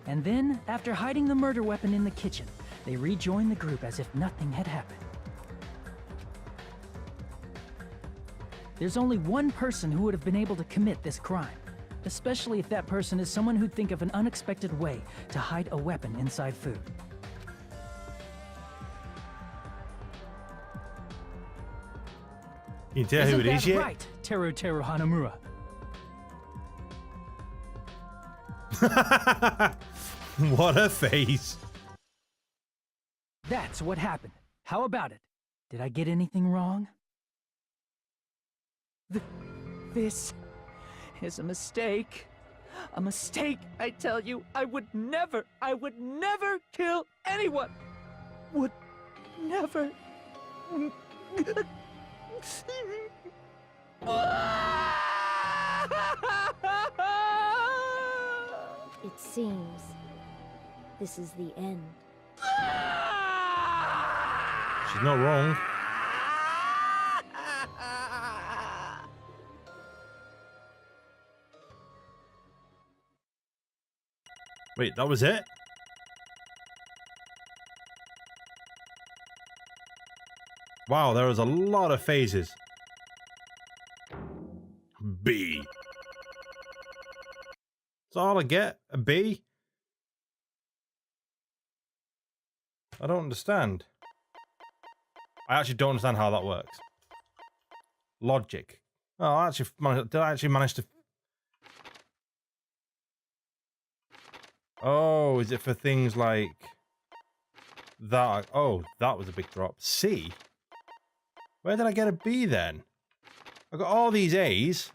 E: And then, after hiding the murder weapon in the kitchen, they rejoined the group as if nothing had happened. There's only one person who would have been able to commit this crime, especially if that person is someone who'd think of an unexpected way to hide a weapon inside food.
B: Can you tell who it is yet?
E: Right, Teru Hanamura.
B: What a face.
E: That's what happened. How about it? Did I get anything wrong?
K: This is a mistake. A mistake, I tell you. I would never kill anyone. Would never.
D: It seems this is the end.
B: She's not wrong. Wait, that was it? Wow, there was a lot of phases. B. That's all I get? A B? I don't understand. I actually don't understand how that works. Logic. Oh, did I actually manage to... Oh, is it for things like that? Oh, that was a big drop. C? Where did I get a B then? I got all these A's.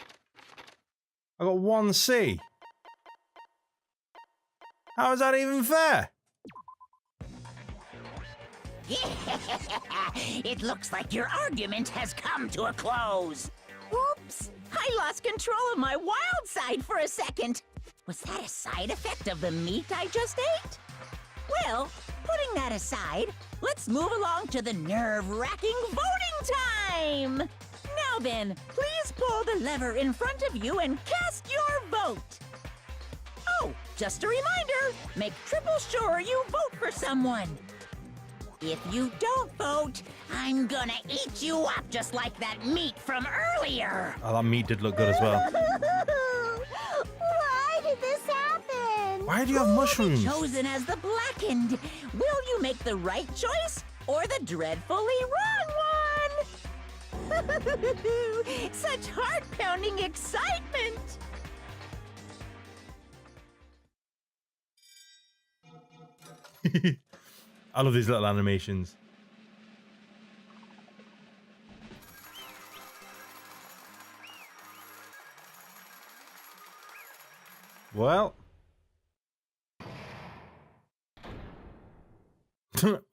B: I got 1C. How is that even fair?
N: It looks like your argument has come to a close. Oops! I lost control of my wild side for a second. Was that a side effect of the meat I just ate? Well, putting that aside, let's move along to the nerve-wracking voting time! Now then, please pull the lever in front of you and cast your vote. Oh, just a reminder, make triple sure you vote for someone. If you don't vote, I'm gonna eat you up just like that meat from earlier.
B: Oh, that meat did look good as well.
A: Why did this happen?
B: Why do you have mushrooms?
N: Chosen as the blackened. Will you make the right choice or the dreadfully wrong one? Such heart-pounding excitement.
B: I love these little animations. Well.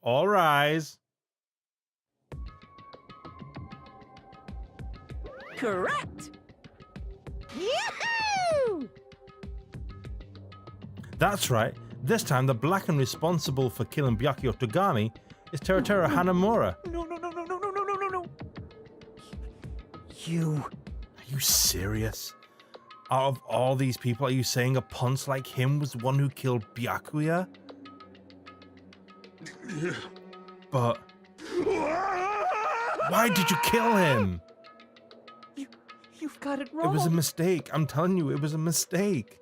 B: All rise.
N: Correct.
A: Yahoo!
B: That's right. This time, the black and responsible for killing Byakuya Otogami is Teruteru Hanamura.
C: No.
B: Are you serious? Out of all these people, are you saying a ponce like him was the one who killed Byakuya? But why did you kill him?
K: You've got it wrong.
B: It was a mistake. I'm telling you, it was a mistake.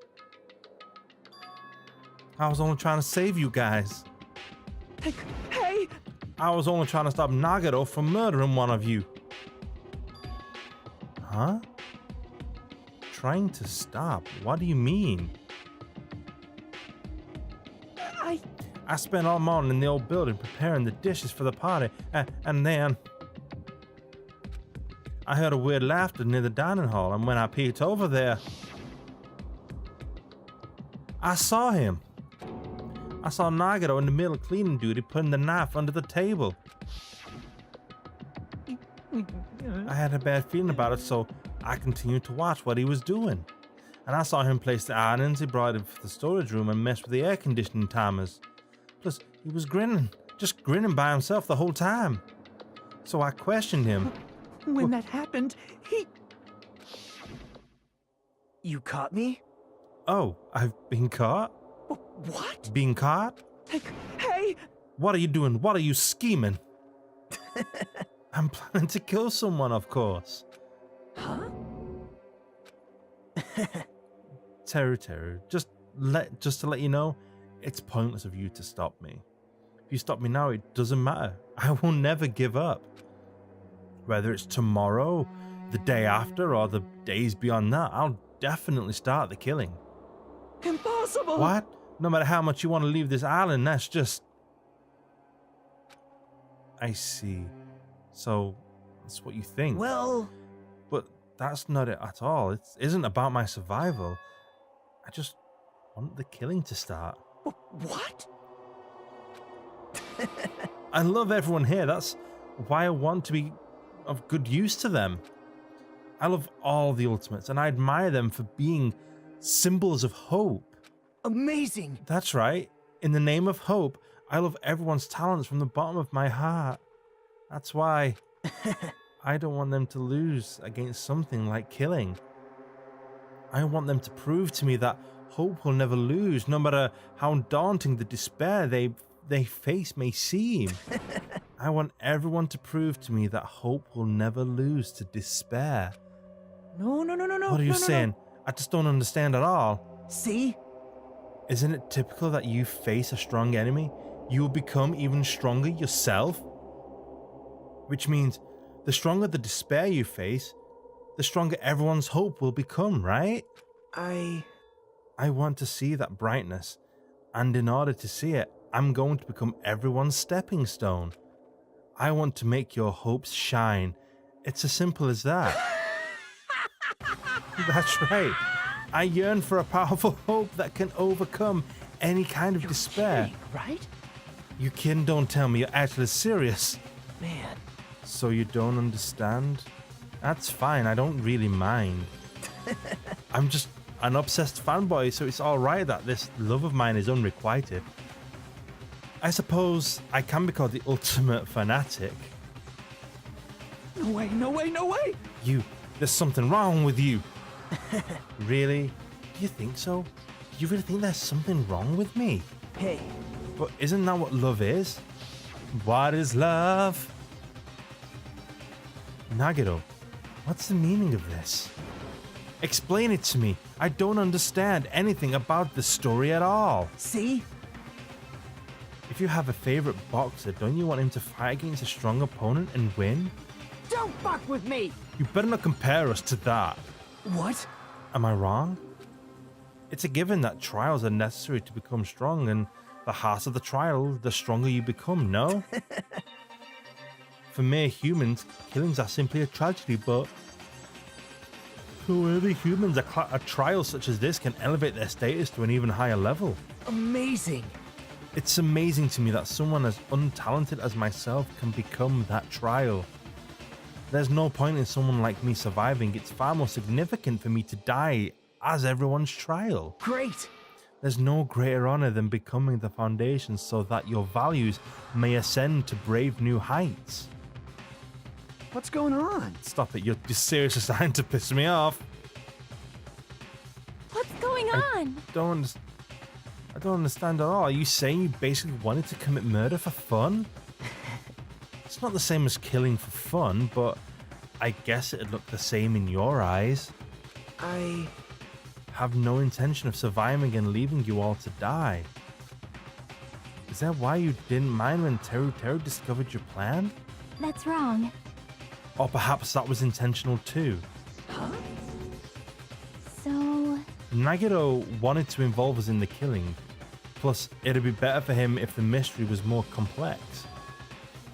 B: I was only trying to save you guys.
K: Hey!
B: I was only trying to stop Nagito from murdering one of you. Huh? Trying to stop? What do you mean? I spent all morning in the old building preparing the dishes for the party, and then I heard a weird laughter near the dining hall, and when I peeked over there, I saw him. I saw Nagito in the middle of cleaning duty putting the knife under the table. I had a bad feeling about it, so I continued to watch what he was doing. And I saw him place the irons he brought in for the storage room and mess with the air conditioning timers. Plus, he was grinning, just grinning by himself the whole time. So I questioned him.
K: When that happened, he...
C: You caught me?
B: Oh, I've been caught?
K: What?
B: Being caught?
K: Hey!
B: What are you doing? What are you scheming? I'm planning to kill someone, of course.
K: Huh?
B: Teru, just to let you know, it's pointless of you to stop me. If you stop me now, it doesn't matter. I will never give up. Whether it's tomorrow, the day after, or the days beyond that, I'll definitely start the killing.
K: Impossible!
B: What? No matter how much you want to leave this island, that's just... I see. So, that's what you think.
C: Well...
B: But that's not it at all. It isn't about my survival. I just want the killing to start.
K: What?
B: I love everyone here. That's why I want to be of good use to them. I love all the Ultimates, and I admire them for being symbols of hope.
C: Amazing!
B: That's right. In the name of hope, I love everyone's talents from the bottom of my heart. That's why I don't want them to lose against something like killing. I want them to prove to me that hope will never lose, no matter how daunting the despair they face may seem. I want everyone to prove to me that hope will never lose to despair.
K: No.
B: What are you saying? I just don't understand at all.
C: See?
B: Isn't it typical that you face a strong enemy, you will become even stronger yourself? Which means the stronger the despair you face, the stronger everyone's hope will become, right? I want to see that brightness, and in order to see it, I'm going to become everyone's stepping stone. I want to make your hopes shine. It's as simple as that. That's right. I yearn for a powerful hope that can overcome any kind of despair.
K: Kidding, right?
B: You kidding? Don't tell me you're actually serious.
K: Man.
B: So you don't understand? That's fine, I don't really mind. I'm just an obsessed fanboy, so it's alright that this love of mine is unrequited. I suppose I can be called the ultimate fanatic.
K: No way, no way, no way!
B: There's something wrong with you. Really? Do you think so? Do you really think there's something wrong with me?
C: Hey.
B: But isn't that what love is? What is love? Nagito, what's the meaning of this? Explain it to me. I don't understand anything about the story at all.
C: See?
B: If you have a favorite boxer, don't you want him to fight against a strong opponent and win?
G: Don't fuck with me!
B: You better not compare us to that.
C: What?
B: Am I wrong? It's a given that trials are necessary to become strong, and the harsher the trial, the stronger you become, no? For mere humans, killings are simply a tragedy, but for worthy humans, a trial such as this can elevate their status to an even higher level.
C: Amazing.
B: It's amazing to me that someone as untalented as myself can become that trial. There's no point in someone like me surviving. It's far more significant for me to die as everyone's trial.
C: Great.
B: There's no greater honor than becoming the foundation so that your values may ascend to brave new heights.
J: What's going on?
B: Stop it, you're seriously starting to piss me off.
D: What's going on?
B: I don't understand at all. Are you saying you basically wanted to commit murder for fun? It's not the same as killing for fun, but I guess it'd look the same in your eyes.
C: I
B: have no intention of surviving and leaving you all to die. Is that why you didn't mind when Teru discovered your plan?
L: That's wrong.
B: Or perhaps that was intentional too.
C: Huh?
L: So...
B: Nagito wanted to involve us in the killing. Plus, it'd be better for him if the mystery was more complex.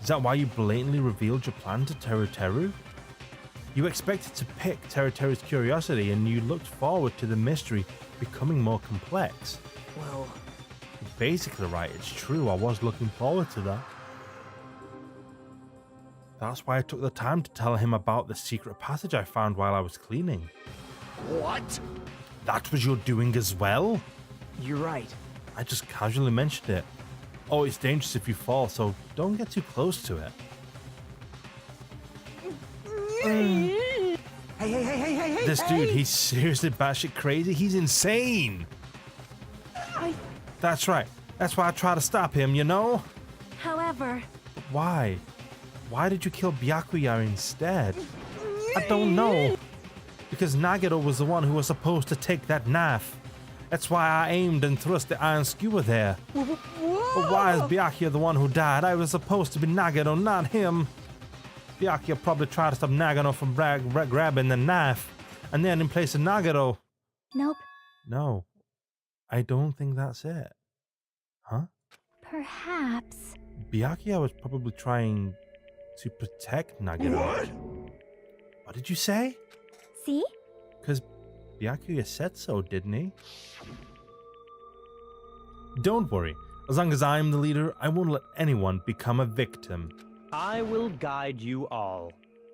B: Is that why you blatantly revealed your plan to Teru? You expected to pick Teru's curiosity and you looked forward to the mystery becoming more complex.
C: Well...
B: You're basically right, it's true, I was looking forward to that. That's why I took the time to tell him about the secret passage I found while I was cleaning.
F: What?
B: That was your doing as well?
C: You're right.
B: I just casually mentioned it. Oh, it's dangerous if you fall, so don't get too close to it.
C: Hey,
B: This dude, he's seriously batshit crazy. He's insane. That's right. That's why I try to stop him, you know?
D: However...
B: But why? Why did you kill Byakuya instead? I don't know. Because Nagito was the one who was supposed to take that knife. That's why I aimed and thrust the iron skewer there. But why is Byakuya the one who died? I was supposed to be Nagito, not him. Byakuya probably tried to stop Nagito from grabbing the knife. And then in place of Nagito...
L: Nope.
B: No. I don't think that's it. Huh?
L: Perhaps.
B: Byakuya was probably trying to protect Nagito.
H: What?
B: What did you say?
L: See?
B: Because Byakuya said so, didn't he? Don't worry. As long as I'm the leader, I won't let anyone become a victim.
M: I will guide you all.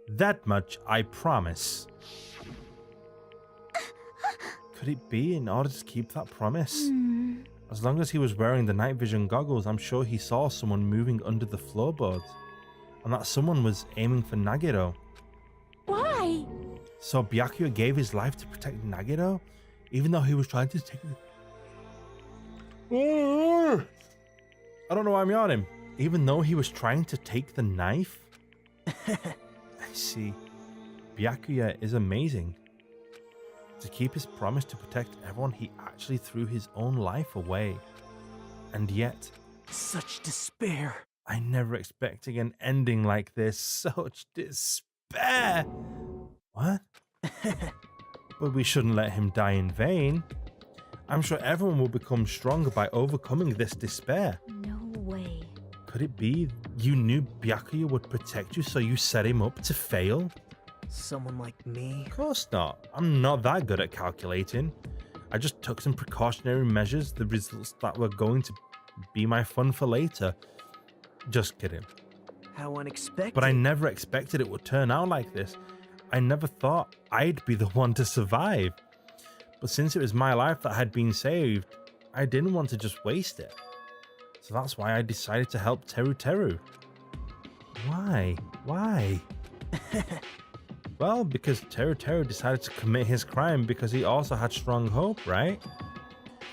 B: That much I promise. Could it be in order to keep that promise? As long as he was wearing the night vision goggles, I'm sure he saw someone moving under the floorboards. And that someone was aiming for Nagito.
D: Why?
B: So Byakuya gave his life to protect Nagito? Even though he was trying to take... I don't know why I'm yawning. Even though he was trying to take the knife? I see. Byakuya is amazing. To keep his promise to protect everyone, he actually threw his own life away. And yet...
C: Such despair.
B: I never expected an ending like this. Such despair. What? But we shouldn't let him die in vain. I'm sure everyone will become stronger by overcoming this despair.
D: No way.
B: Could it be you knew Byakuya would protect you, so you set him up to fail?
C: Someone like me?
B: Of course not. I'm not that good at calculating. I just took some precautionary measures, the results that were going to be my fun for later. Just kidding.
C: How unexpected.
B: But I never expected it would turn out like this. I never thought I'd be the one to survive. But since it was my life that had been saved, I didn't want to just waste it. So that's why I decided to help Teru Teru. Why? Why? Well, because Teru Teru decided to commit his crime because he also had strong hope, right?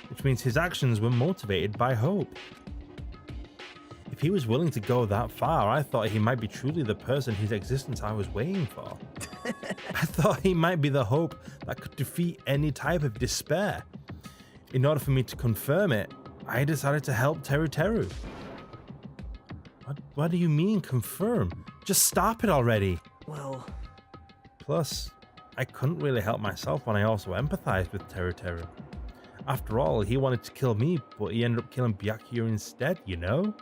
B: Which means his actions were motivated by hope. If he was willing to go that far, I thought he might be truly the person whose existence I was waiting for. I thought he might be the hope that could defeat any type of despair. In order for me to confirm it, I decided to help Teru Teru. What do you mean confirm? Just stop it already.
C: Well...
B: Plus, I couldn't really help myself when I also empathized with Teru Teru. After all, he wanted to kill me, but he ended up killing Byakuya instead, you know?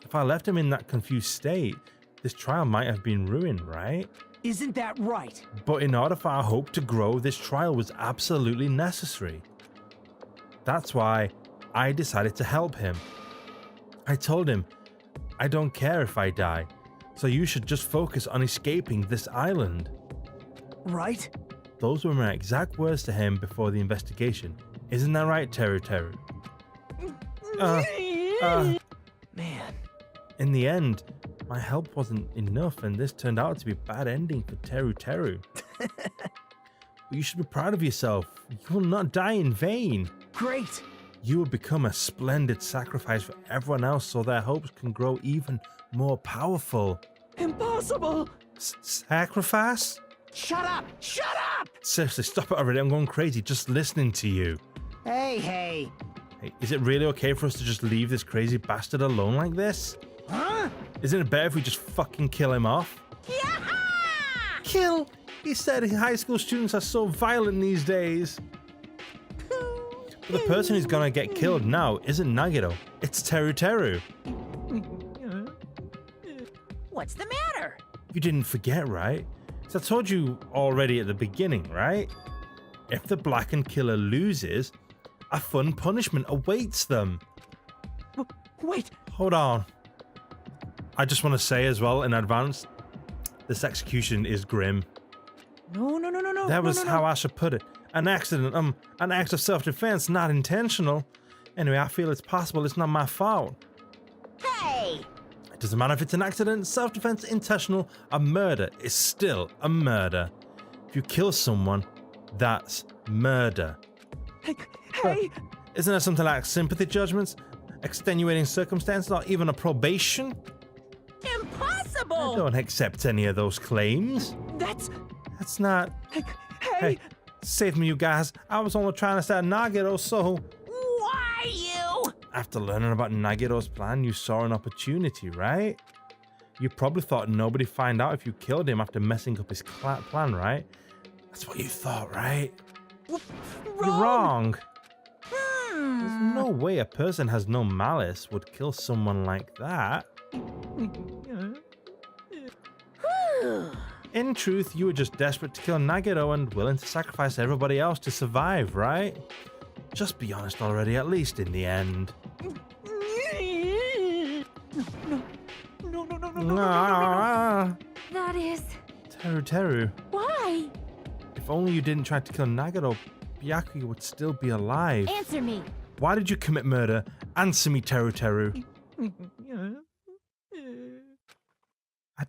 B: If I left him in that confused state, this trial might have been ruined, right?
C: Isn't that right?
B: But in order for our hope to grow, this trial was absolutely necessary. That's why I decided to help him. I told him, I don't care if I die, so you should just focus on escaping this island.
C: Right?
B: Those were my exact words to him before the investigation. Isn't that right, Teru Teru?
C: Man.
B: In the end, my help wasn't enough, and this turned out to be a bad ending for Teru Teru. But you should be proud of yourself. You will not die in vain.
C: Great.
B: You will become a splendid sacrifice for everyone else so their hopes can grow even more powerful.
K: Impossible!
B: Sacrifice?
C: Shut up! Shut up!
B: Seriously, stop it already. I'm going crazy just listening to you.
G: Hey.
B: Hey, is it really okay for us to just leave this crazy bastard alone like this?
G: Huh?
B: Isn't it better if we just fucking kill him off?
N: Yaha!
B: Kill? He said high school students are so violent these days. But the person who's gonna get killed now isn't Nagito, it's Teru Teru.
N: What's the matter?
B: You didn't forget, right? So I told you already at the beginning, right? If the blackened killer loses, a fun punishment awaits them.
K: Wait!
B: Hold on. I just want to say as well in advance, this execution is grim.
K: No.
B: That was how Asha put it. An accident, an act of self-defense, not intentional. Anyway, I feel it's possible it's not my fault.
N: Hey!
B: It doesn't matter if it's an accident, self-defense, intentional, a murder is still a murder. If you kill someone, that's murder.
K: Hey!
B: Isn't there something like sympathy judgments, extenuating circumstances, or even a probation?
N: Impossible!
B: I don't accept any of those claims.
K: That's
B: not... Hey, save me, you guys. I was only trying to start Nagito, so...
N: Why you?
B: After learning about Nagito's plan, you saw an opportunity, right? You probably thought nobody find out if you killed him after messing up his plan, right? That's what you thought, right? You're wrong. There's no way a person has no malice would kill someone like that. In truth, you were just desperate to kill Nagito and willing to sacrifice everybody else to survive, right? Just be honest already, at least in the end.
D: No. That is...
B: Teru.
D: Why?
B: If only you didn't try to kill Nagito, Byakuya would still be alive.
D: Answer me.
B: Why did you commit murder? Answer me, Teru. I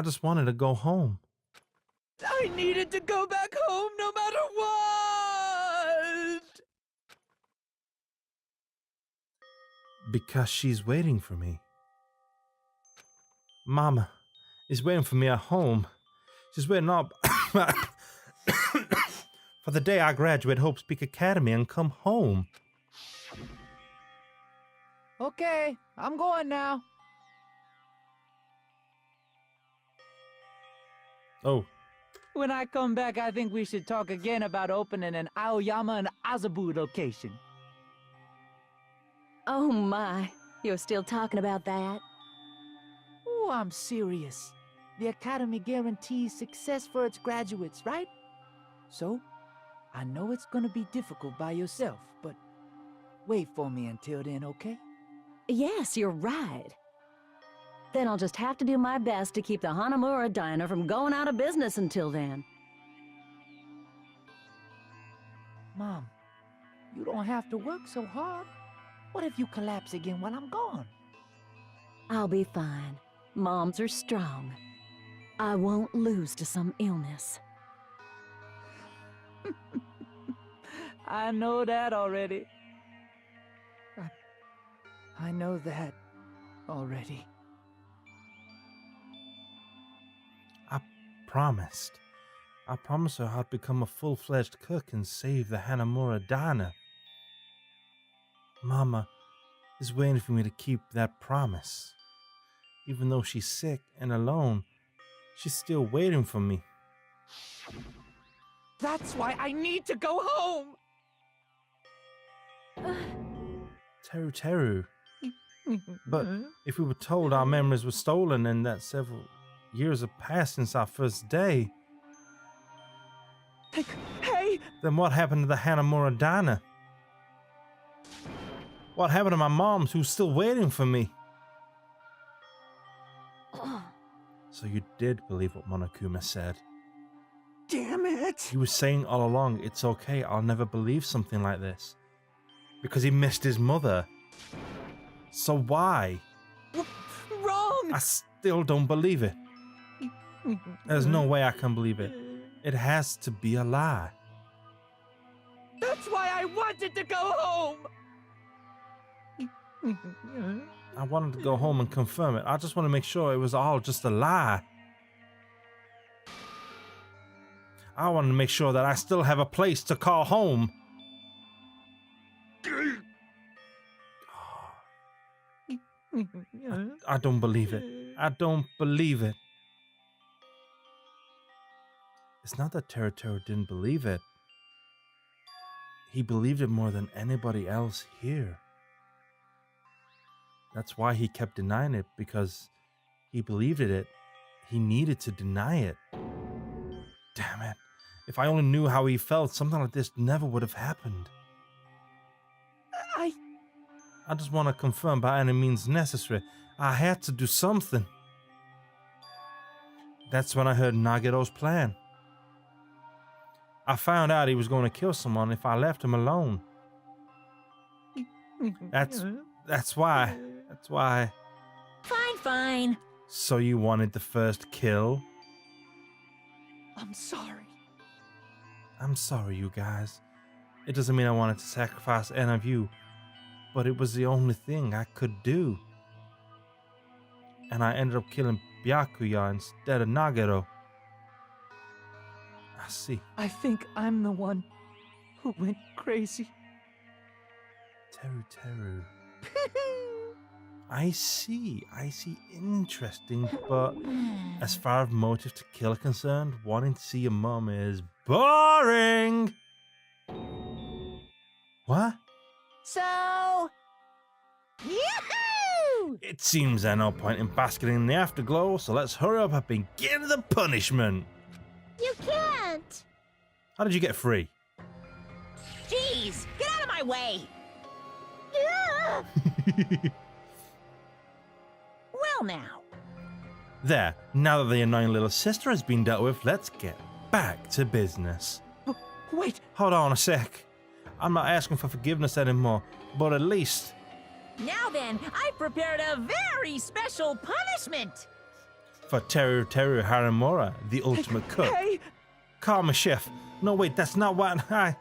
B: just wanted to go home.
K: I needed to go back home no matter what!
B: Because she's waiting for me. Mama is waiting for me at home. She's waiting up for the day I graduate Hope Speak Academy and come home.
E: Okay, I'm going now.
B: Oh.
E: When I come back, I think we should talk again about opening an Aoyama and Azabu location.
D: Oh my, you're still talking about that?
E: Oh, I'm serious. The Academy guarantees success for its graduates, right? So, I know it's gonna be difficult by yourself, but wait for me until then, okay?
O: Yes, you're right. Then I'll just have to do my best to keep the Hanamura Diner from going out of business until then.
E: Mom, you don't have to work so hard. What if you collapse again while I'm gone?
O: I'll be fine. Moms are strong. I won't lose to some illness.
E: I know that already. I know that already.
B: I promised her I'd become a full-fledged cook and save the Hanamura Diner. Mama is waiting for me to keep that promise. Even though she's sick and alone, she's still waiting for me.
K: That's why I need to go home!
B: Teru. But if we were told our memories were stolen and that several years have passed since our first day,
K: Hey!
B: then what happened to the Hanamura Diner? What happened to my moms who's still waiting for me? So you did believe what Monokuma said.
K: Damn it!
B: He was saying all along, it's okay, I'll never believe something like this. Because he missed his mother. So why?
K: Wrong!
B: I still don't believe it. There's no way I can believe it. It has to be a lie.
K: That's why I wanted to go home!
B: I wanted to go home and confirm it. I just want to make sure it was all just a lie. I wanted to make sure that I still have a place to call home. I don't believe it. I don't believe it. It's not that Teru didn't believe it. He believed it more than anybody else here. That's why he kept denying it, because he believed it. He needed to deny it. Damn it. If I only knew how he felt, something like this never would have happened. I just want to confirm by any means necessary. I had to do something. That's when I heard Nagiro's plan. I found out he was going to kill someone if I left him alone. That's why. That's why.
N: Fine.
B: So you wanted the first kill?
K: I'm sorry.
B: I'm sorry, you guys. It doesn't mean I wanted to sacrifice any of you, but it was the only thing I could do. And I ended up killing Byakuya instead of Nagiro. I see.
K: I think I'm the one who went crazy.
B: Teru. I see. Interesting, but as far as motive to kill are concerned, wanting to see your mom is boring. What?
N: So... Yahoo!
B: It seems there's no point in basking in the afterglow, so let's hurry up and begin the punishment.
A: You can't!
B: How did you get free?
N: Jeez, get out of my way!
A: Yeah.
N: Well now.
B: There, now that the annoying little sister has been dealt with, let's get back to business.
K: Wait!
B: Hold on a sec. I'm not asking for forgiveness anymore, but at least...
N: Now then, I've prepared a very special punishment!
B: For Teru Hanamura, the ultimate cook.
K: Hey!
B: Call me chef. No, wait, that's not what I...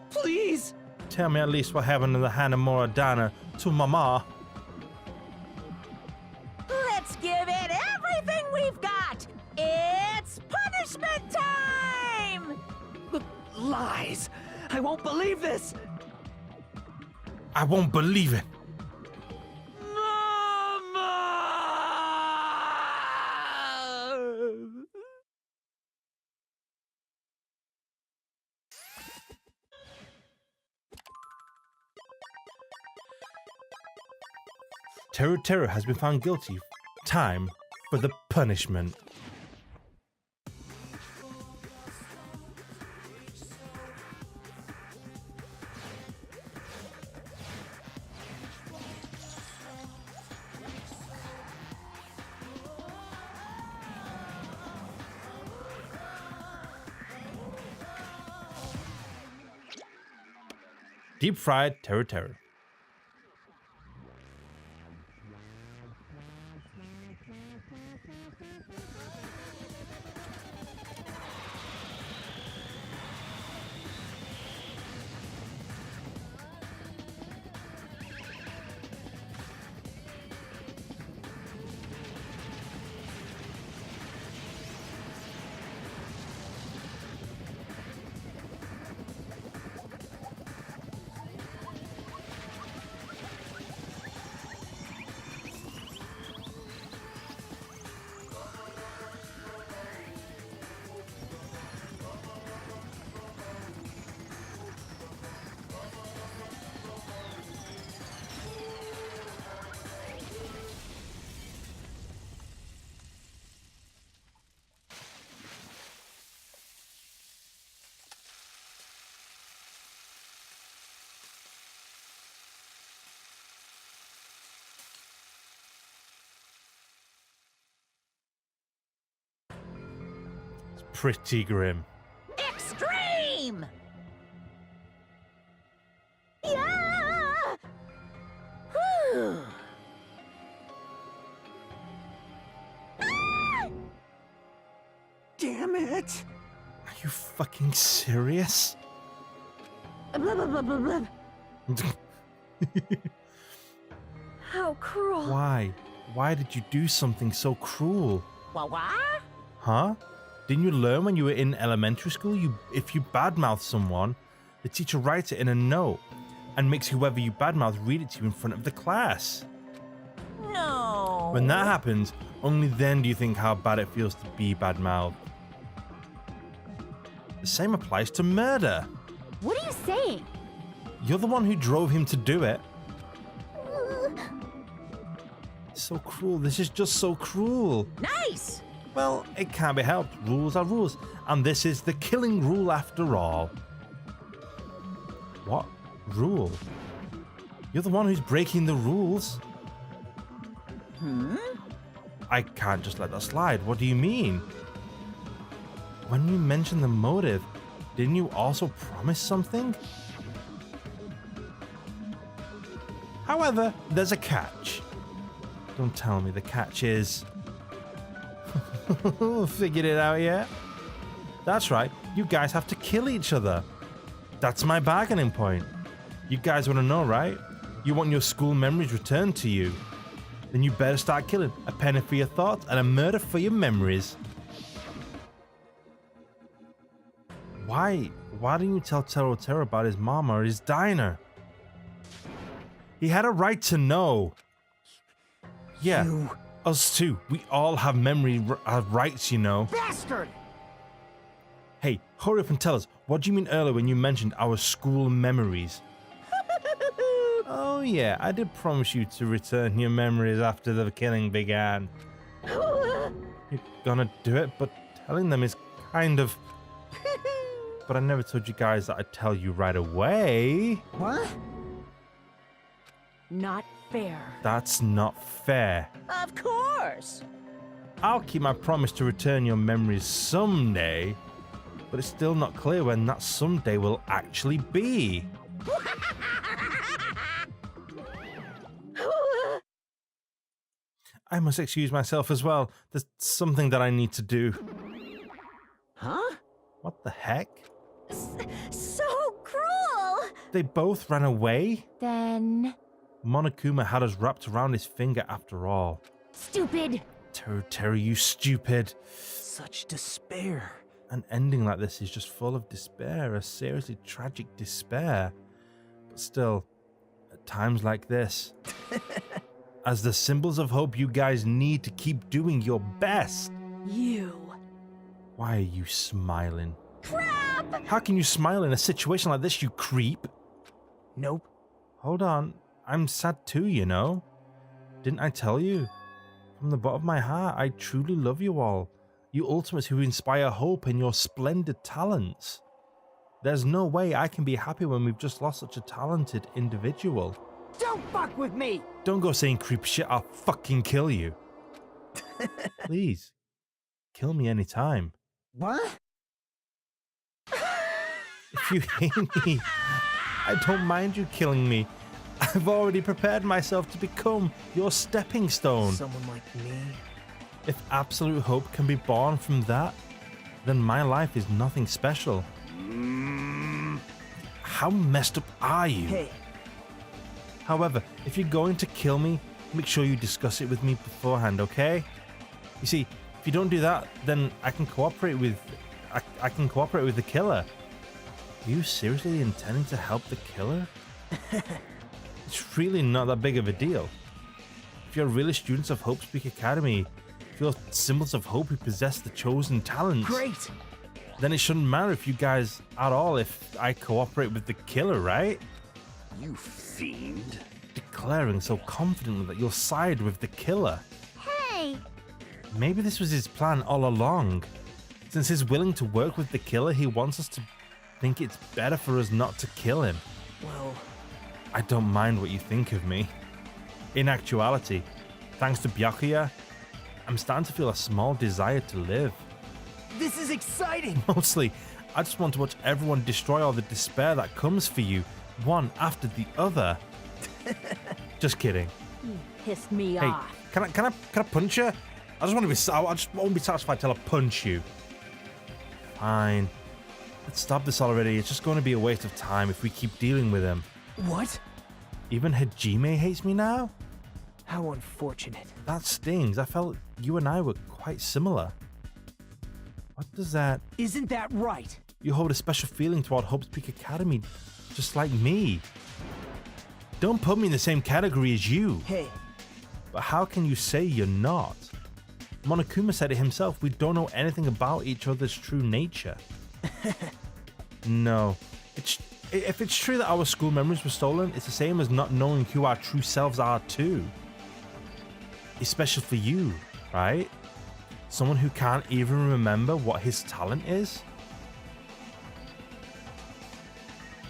K: Please!
B: Tell me at least what happened to the Hanamura Diner to Mama.
N: Let's give it everything we've got! It's punishment time!
K: Lies! I won't believe this!
B: I won't believe it. Teru has been found guilty. Time for the punishment. Deep fried Teru. Pretty grim.
N: Extreme! Yeah! Whew.
J: Damn it!
B: Are you fucking serious?
N: Blah, blah, blah, blah, blah.
D: How cruel.
B: Why? Why did you do something so cruel?
N: What?
B: Huh? Didn't you learn when you were in elementary school? If you badmouth someone, the teacher writes it in a note and makes whoever you badmouth read it to you in front of the class.
N: No.
B: When that happens, only then do you think how bad it feels to be badmouthed. The same applies to murder.
D: What are you saying?
B: You're the one who drove him to do it. So cruel. This is just so cruel.
N: Nice.
B: Well, it can't be helped. Rules are rules. And this is the killing rule after all. What rule? You're the one who's breaking the rules. I can't just let that slide. What do you mean? When you mentioned the motive, didn't you also promise something? However, there's a catch. Don't tell me the catch is... Figured it out yet? That's right, you guys have to kill each other. That's my bargaining point. You guys want to know, right? You want your school memories returned to you. Then you better start killing. A penny for your thoughts and a murder for your memories. Why didn't you tell Teru about his mama or his diner? He had a right to know. Yeah, us too. We all have memory rights, you know.
G: Bastard!
B: Hey, hurry up and tell us. What do you mean earlier when you mentioned our school memories? Oh yeah, I did promise you to return your memories after the killing began. You're gonna do it, but telling them is kind of... But I never told you guys that I'd tell you right away.
G: What?
O: Not fair.
B: That's not fair.
N: Of course.
B: I'll keep my promise to return your memories someday, but it's still not clear when that someday will actually be. I must excuse myself as well. There's something that I need to do.
G: Huh?
B: What the heck?
I: So cruel!
B: They both ran away?
D: Then...
B: Monokuma had us wrapped around his finger after all.
D: Stupid!
B: Teru, you stupid.
C: Such despair.
B: An ending like this is just full of despair, a seriously tragic despair. But still, at times like this, as the symbols of hope, you guys need to keep doing your best.
O: You.
B: Why are you smiling?
I: Crap!
B: How can you smile in a situation like this, you creep?
C: Nope.
B: Hold on, I'm sad too, you know. Didn't I tell you? From the bottom of my heart, I truly love you all. You ultimates who inspire hope in your splendid talents. There's no way I can be happy when we've just lost such a talented individual.
G: Don't fuck with me!
B: Don't go saying creep shit, I'll fucking kill you. Please, kill me anytime.
G: What?
B: If you hate me, I don't mind you killing me. I've already prepared myself to become your stepping stone.
C: Someone like me?
B: If absolute hope can be born from that, then my life is nothing special. How messed up are you?
C: Hey.
B: However, if you're going to kill me, make sure you discuss it with me beforehand, okay? You see, if you don't do that, then I can cooperate with the killer. Are you seriously intending to help the killer? It's really not that big of a deal. If you're really students of Hope's Peak Academy, if you're symbols of hope who possess the chosen talents,
C: Great.
B: then it shouldn't matter if you guys at all if I cooperate with the killer, right?
F: You fiend.
B: Declaring so confidently that you'll side with the killer.
L: Hey!
B: Maybe this was his plan all along. Since he's willing to work with the killer, he wants us to think it's better for us not to kill him.
C: Well,
B: I don't mind what you think of me. In actuality, thanks to Byakuya, I'm starting to feel a small desire to live.
C: this is exciting!
B: Mostly, I just want to watch everyone destroy all the despair that comes for you, one after the other. Just kidding.
O: You pissed me
B: Hey,
O: off.
B: can I punch you? I just won't be satisfied till I punch you. Fine. Let's stop this already. It's just going to be a waste of time if we keep dealing with him.
C: What?
B: Even Hajime hates me now?
C: How unfortunate.
B: That stings. I felt you and I were quite similar. What does that...
C: Isn't that right?
B: You hold a special feeling toward Hope's Peak Academy, just like me. Don't put me in the same category as you.
C: Hey.
B: But how can you say you're not? Monokuma said it himself, we don't know anything about each other's true nature. No. If it's true that our school memories were stolen, it's the same as not knowing who our true selves are too. It's special for you, right? Someone who can't even remember what his talent is?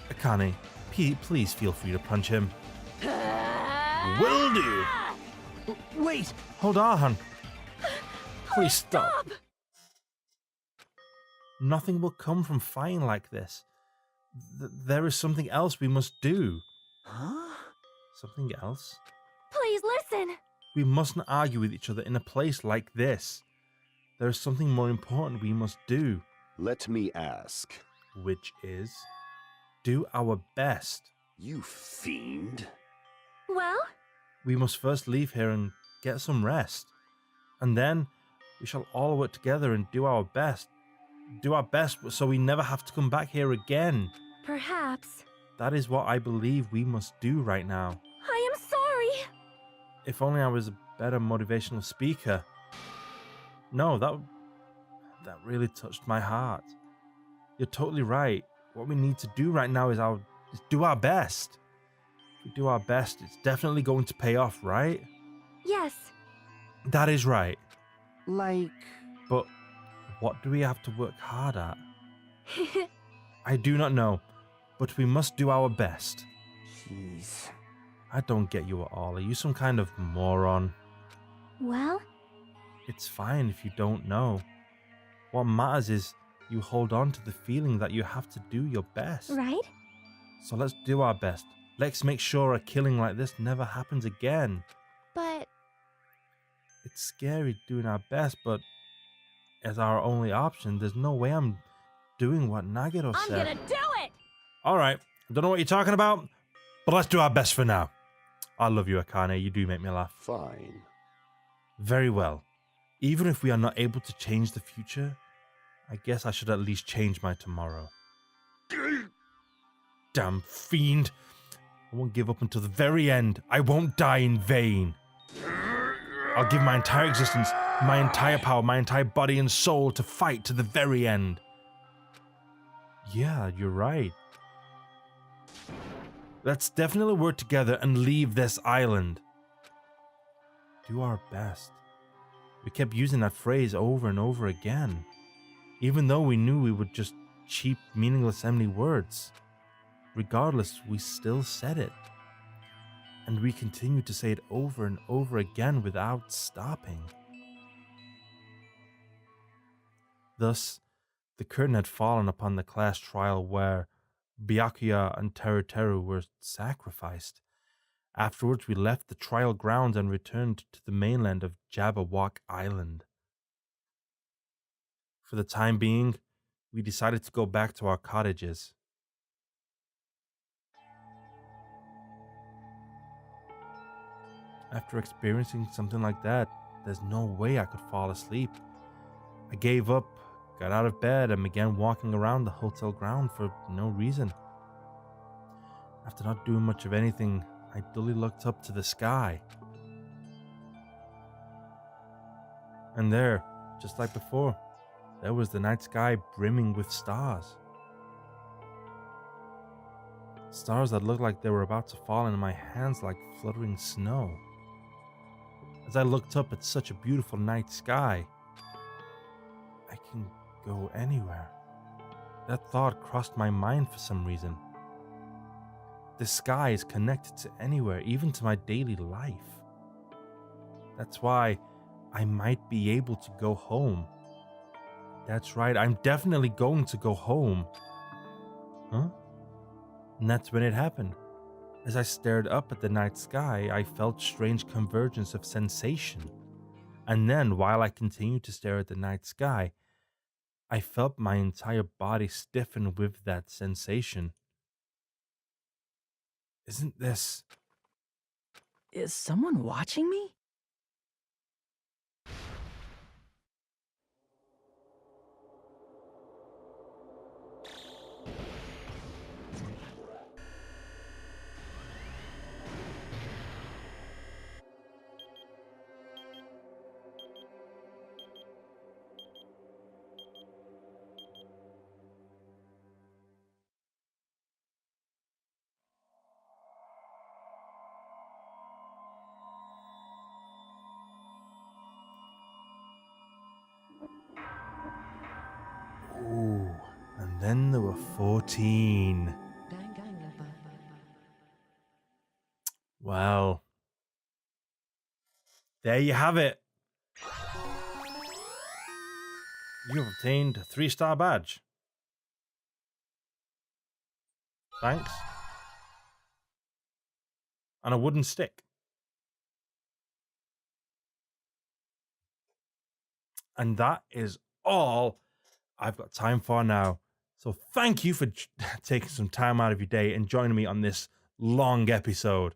B: Akane, please feel free to punch him. Will do!
C: Wait!
B: Hold on. Please stop. Nothing will come from fighting like this. There is something else we must do.
C: Huh?
B: Something else?
L: Please listen!
B: We mustn't argue with each other in a place like this. There is something more important we must do.
F: Let me ask.
B: Which is... do our best.
F: You fiend.
L: Well?
B: We must first leave here and get some rest. And then we shall all work together and do our best. Do our best so we never have to come back here again.
L: Perhaps.
B: That is what I believe we must do right now.
L: I am sorry!
B: If only I was a better motivational speaker. No, that really touched my heart. You're totally right. What we need to do right now is do our best. If we do our best, it's definitely going to pay off, right?
L: Yes.
B: That is right.
G: Like...
B: But what do we have to work hard at? I do not know, but we must do our best.
G: Jeez.
B: I don't get you at all. Are you some kind of moron?
L: Well?
B: It's fine if you don't know. What matters is you hold on to the feeling that you have to do your best.
L: Right?
B: So let's do our best. Let's make sure a killing like this never happens again.
L: But...
B: It's scary doing our best, but as our only option, there's no way I'm doing what Nagito said.
I: I'm gonna do it!
B: Alright, don't know what you're talking about, but let's do our best for now. I love you, Akane. You do make me laugh.
F: Fine.
B: Very well. Even if we are not able to change the future, I guess I should at least change my tomorrow. Damn fiend. I won't give up until the very end. I won't die in vain. I'll give my entire existence, my entire power, my entire body and soul to fight to the very end. Yeah, you're right. Let's definitely work together and leave this island. Do our best. We kept using that phrase over and over again, even though we knew we were just cheap, meaningless, empty words. Regardless, we still said it. And we continued to say it over and over again without stopping. Thus, the curtain had fallen upon the class trial where, Byakuya and Teru were sacrificed. Afterwards, we left the trial grounds and returned to the mainland of Jabberwock Island. For the time being, we decided to go back to our cottages. After experiencing something like that, there's no way I could fall asleep. I gave up, got out of bed, and began walking around the hotel ground for no reason. After not doing much of anything, I dully looked up to the sky. And there, just like before, there was the night sky brimming with stars. Stars that looked like they were about to fall into my hands like fluttering snow. As I looked up at such a beautiful night sky, I can go anywhere. That thought crossed my mind for some reason. The sky is connected to anywhere, even to my daily life. That's why I might be able to go home. That's right, I'm definitely going to go home. Huh? And that's when it happened. As I stared up at the night sky, I felt strange convergence of sensation. And then, while I continued to stare at the night sky, I felt my entire body stiffen with that sensation. Isn't this...
E: Is someone watching me?
B: Ooh, and then there were 14. Well, there you have it. You have obtained a 3-star badge. Thanks. And a wooden stick. And that is all I've got time for now. So thank you for taking some time out of your day and joining me on this long episode.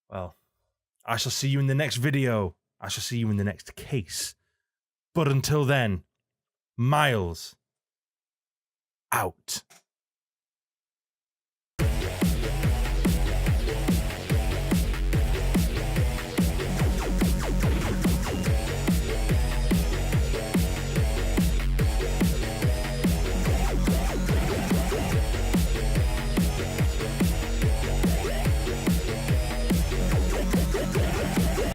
B: Well, I shall see you in the next video. I shall see you in the next case. But until then, Miles out.